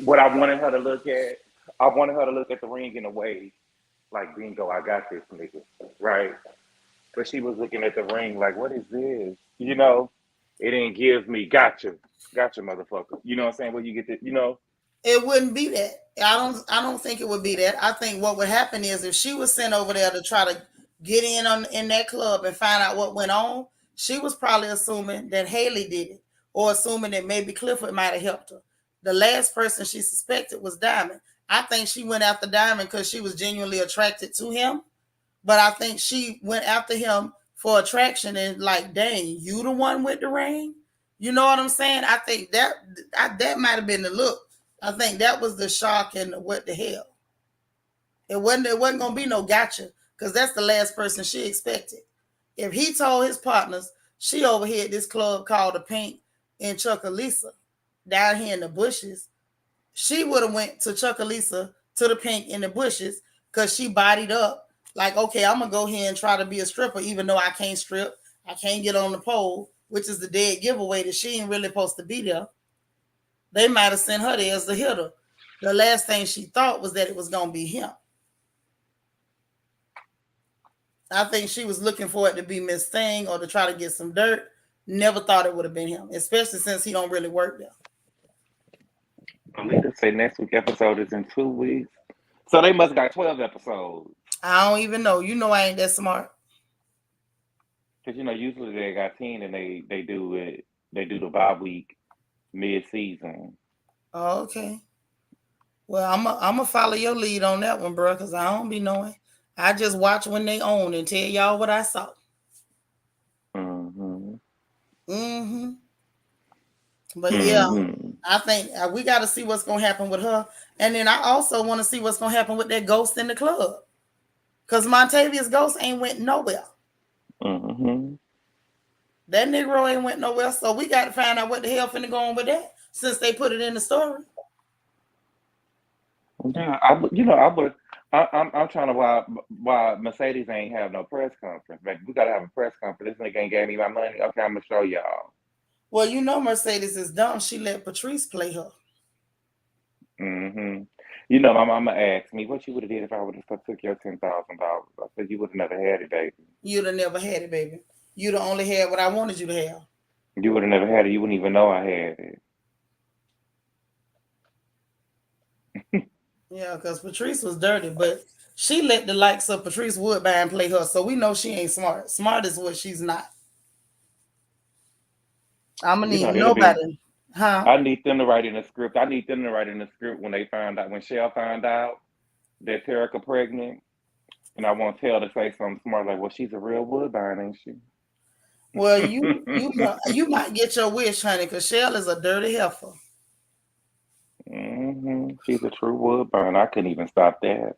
what I wanted her to look at, I wanted her to look at the ring in a way like, bingo, I got this nigga, right? But she was looking at the ring like, what is this? It didn't give me gotcha, motherfucker. You know what I'm saying? Where you get the. It wouldn't be that. I don't think it would be that. I think what would happen is if she was sent over there to try to get in that club and find out what went on, she was probably assuming that Haley did it, or assuming that maybe Clifford might have helped her. The last person she suspected was Diamond. I think she went after Diamond because she was genuinely attracted to him, but I think she went after him for attraction and like, dang, you the one with the ring. You know what I'm saying? I think that might have been the look. I think that was the shock and the, what the hell. It wasn't gonna be no gotcha because that's the last person she expected. If he told his partners she overheard this club called the Pink in Chuckalisa down here in the bushes, she would have went to Chuckalisa to the Pink in the bushes because she bodied up. Like, okay, I'm gonna go here and try to be a stripper, even though I can't strip, I can't get on the pole, which is the dead giveaway that she ain't really supposed to be there. They might have sent her there as the hitter. The last thing she thought was that it was gonna be him. I think she was looking for it to be Miss Thing or to try to get some dirt. Never thought it would have been him, especially since he don't really work there. Alita say next week episode is in 2 weeks. So they must got 12 episodes. I don't even know. You know I ain't that smart. Because usually they got 10 and they do it. They do the bye week mid season. Oh, okay. Well, I'm gonna follow your lead on that one, bro, because I don't be knowing. I just watch when they own and tell y'all what I saw. Mm-hmm. Mm-hmm. But yeah, Mm-hmm. I think we got to see what's gonna happen with her, and then I also want to see what's gonna happen with that ghost in the club, because Montavious ghost ain't went nowhere. Mm-hmm. That Negro ain't went nowhere, so we got to find out what the hell finna go on with that since they put it in the story. Yeah, I'm trying to why Mercedes ain't have no press conference. Man, we gotta have a press conference. This nigga ain't gave me my money. Okay, I'm gonna show y'all. Well, you know Mercedes is dumb. She let Patrice play her. Hmm. My mama asked me what you would have did if I would have took your $10,000. I said you would have never had it, baby. You'd have never had it, baby. You'd have only had what I wanted you to have. You would have never had it. You wouldn't even know I had it. Yeah, because Patrice was dirty, but she let the likes of Patrice Woodbine play her, so we know she ain't smart. Smart is what she's not. I'm gonna need It'll be. nobody, huh? I need them to write in the script. I need them to write in the script when they find out when Shell find out that Terica pregnant, and I want Tell to say something smart like, "Well, she's a real Woodbine, ain't she?" Well, you might get your wish, honey, because Shell is a dirty heifer. She's a true Woodburn. I couldn't even stop that.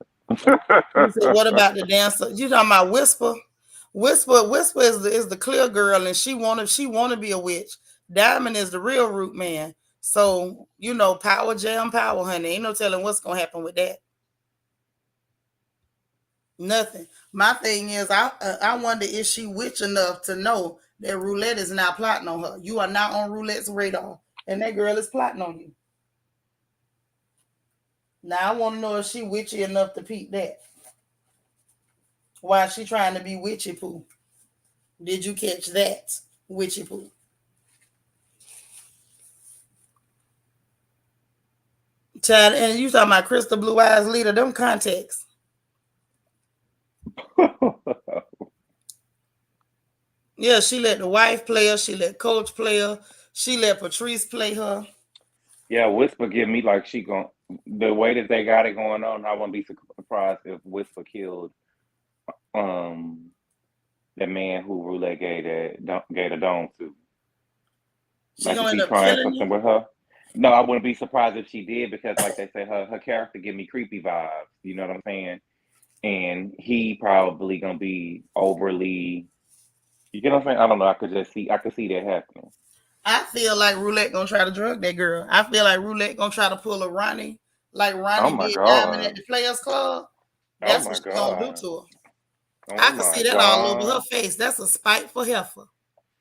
You said, what about the dancer? You talking about Whisper? Whisper is the clear girl, and she wanna be a witch. Diamond is the real root man. So power jam power, honey. Ain't no telling what's gonna happen with that. Nothing. My thing is, I wonder if she witch enough to know that Roulette is now plotting on her. You are not on Roulette's radar, and that girl is plotting on you. Now I want to know if she witchy enough to peep that. while she trying to be witchy poo. Did you catch that? Witchy poo. Child, and you talking about crystal blue eyes leader, them contacts. Yeah, she let the wife play her, she let Coach play her, she let Patrice play her. Yeah, Whisper give me like she gon' the way that they got it going on. I wouldn't be surprised if Whisper killed um the man who Roulette gave the dome to. She Like, is gonna he end up trying killing something you. with her? No, I wouldn't be surprised if she did because, like they say, her character give me creepy vibes. You know what I'm saying? And he probably gonna be overly. You get what I'm saying? I don't know. I could see that happening. I feel like Roulette gonna try to drug that girl. I feel like Roulette gonna try to pull a Ronnie, like Oh Ronnie my did Diamond at god. the Players Club. Oh That's what my she gonna do god. to her. Oh I can my see that all over her god. face. That's a spiteful heifer.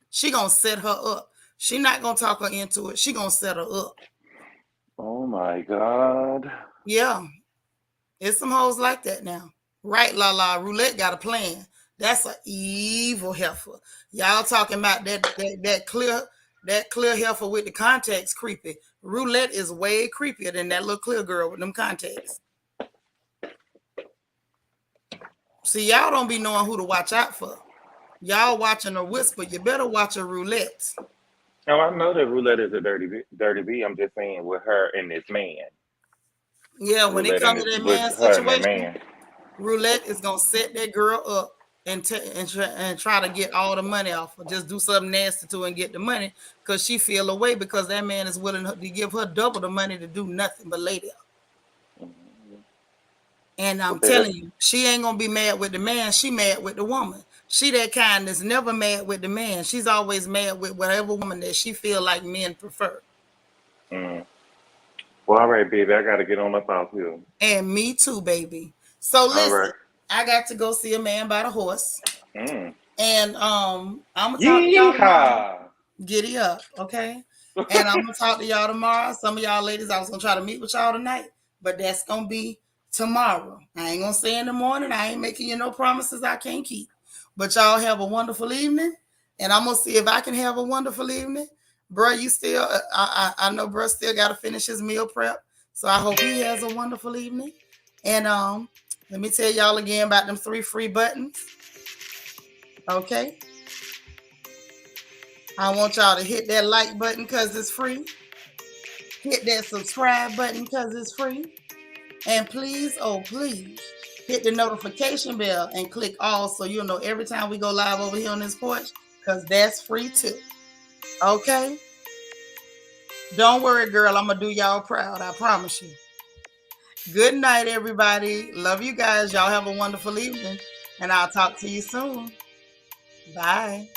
She gonna set her up. She not gonna talk her into it. She gonna set her up. Oh my god. Yeah, it's some hoes like that now. Right, La La. Roulette got a plan. That's an evil heifer. Y'all talking about that clear heifer with the contacts creepy. Roulette is way creepier than that little clear girl with them contacts. See, y'all don't be knowing who to watch out for. Y'all watching a whisper. You better watch a roulette. Oh, I know that Roulette is a dirty B. I'm just saying with her and this man. Yeah, when it Roulette and comes this to that with man her and that situation, man. Roulette is gonna set that girl up and try to get all the money off her. Just do something nasty to her and get the money because she feel away because that man is willing to give her double the money to do nothing but lay there. And I'm Okay, that's telling you, she ain't gonna be mad with the man. She mad with the woman. She that kind that's never mad with the man. She's always mad with whatever woman that she feel like men prefer. mm. Well, all right, baby. I gotta get on up out here. And me too, baby. So All listen, right. I got to go see a man by the horse. Mm. And I'm gonna talk to y'all tomorrow. Yeehaw! Giddy up, okay? And I'm gonna talk to y'all tomorrow. Some of y'all ladies, I was gonna try to meet with y'all tonight, but that's gonna be tomorrow. I ain't gonna say in the morning. I ain't making you no promises I can't keep. But y'all have a wonderful evening, and I'm gonna see if I can have a wonderful evening. Bro, you still, I know, bro, still got to finish his meal prep. So I hope he has a wonderful evening. And let me tell y'all again about them 3 free buttons. Okay. I want y'all to hit that like button because it's free. Hit that subscribe button because it's free. And please, oh please, hit the notification bell and click all so you'll know every time we go live over here on this porch because that's free too. Okay? Don't worry, girl. I'm going to do y'all proud. I promise you. Good night, everybody. Love you guys. Y'all have a wonderful evening. And I'll talk to you soon. Bye.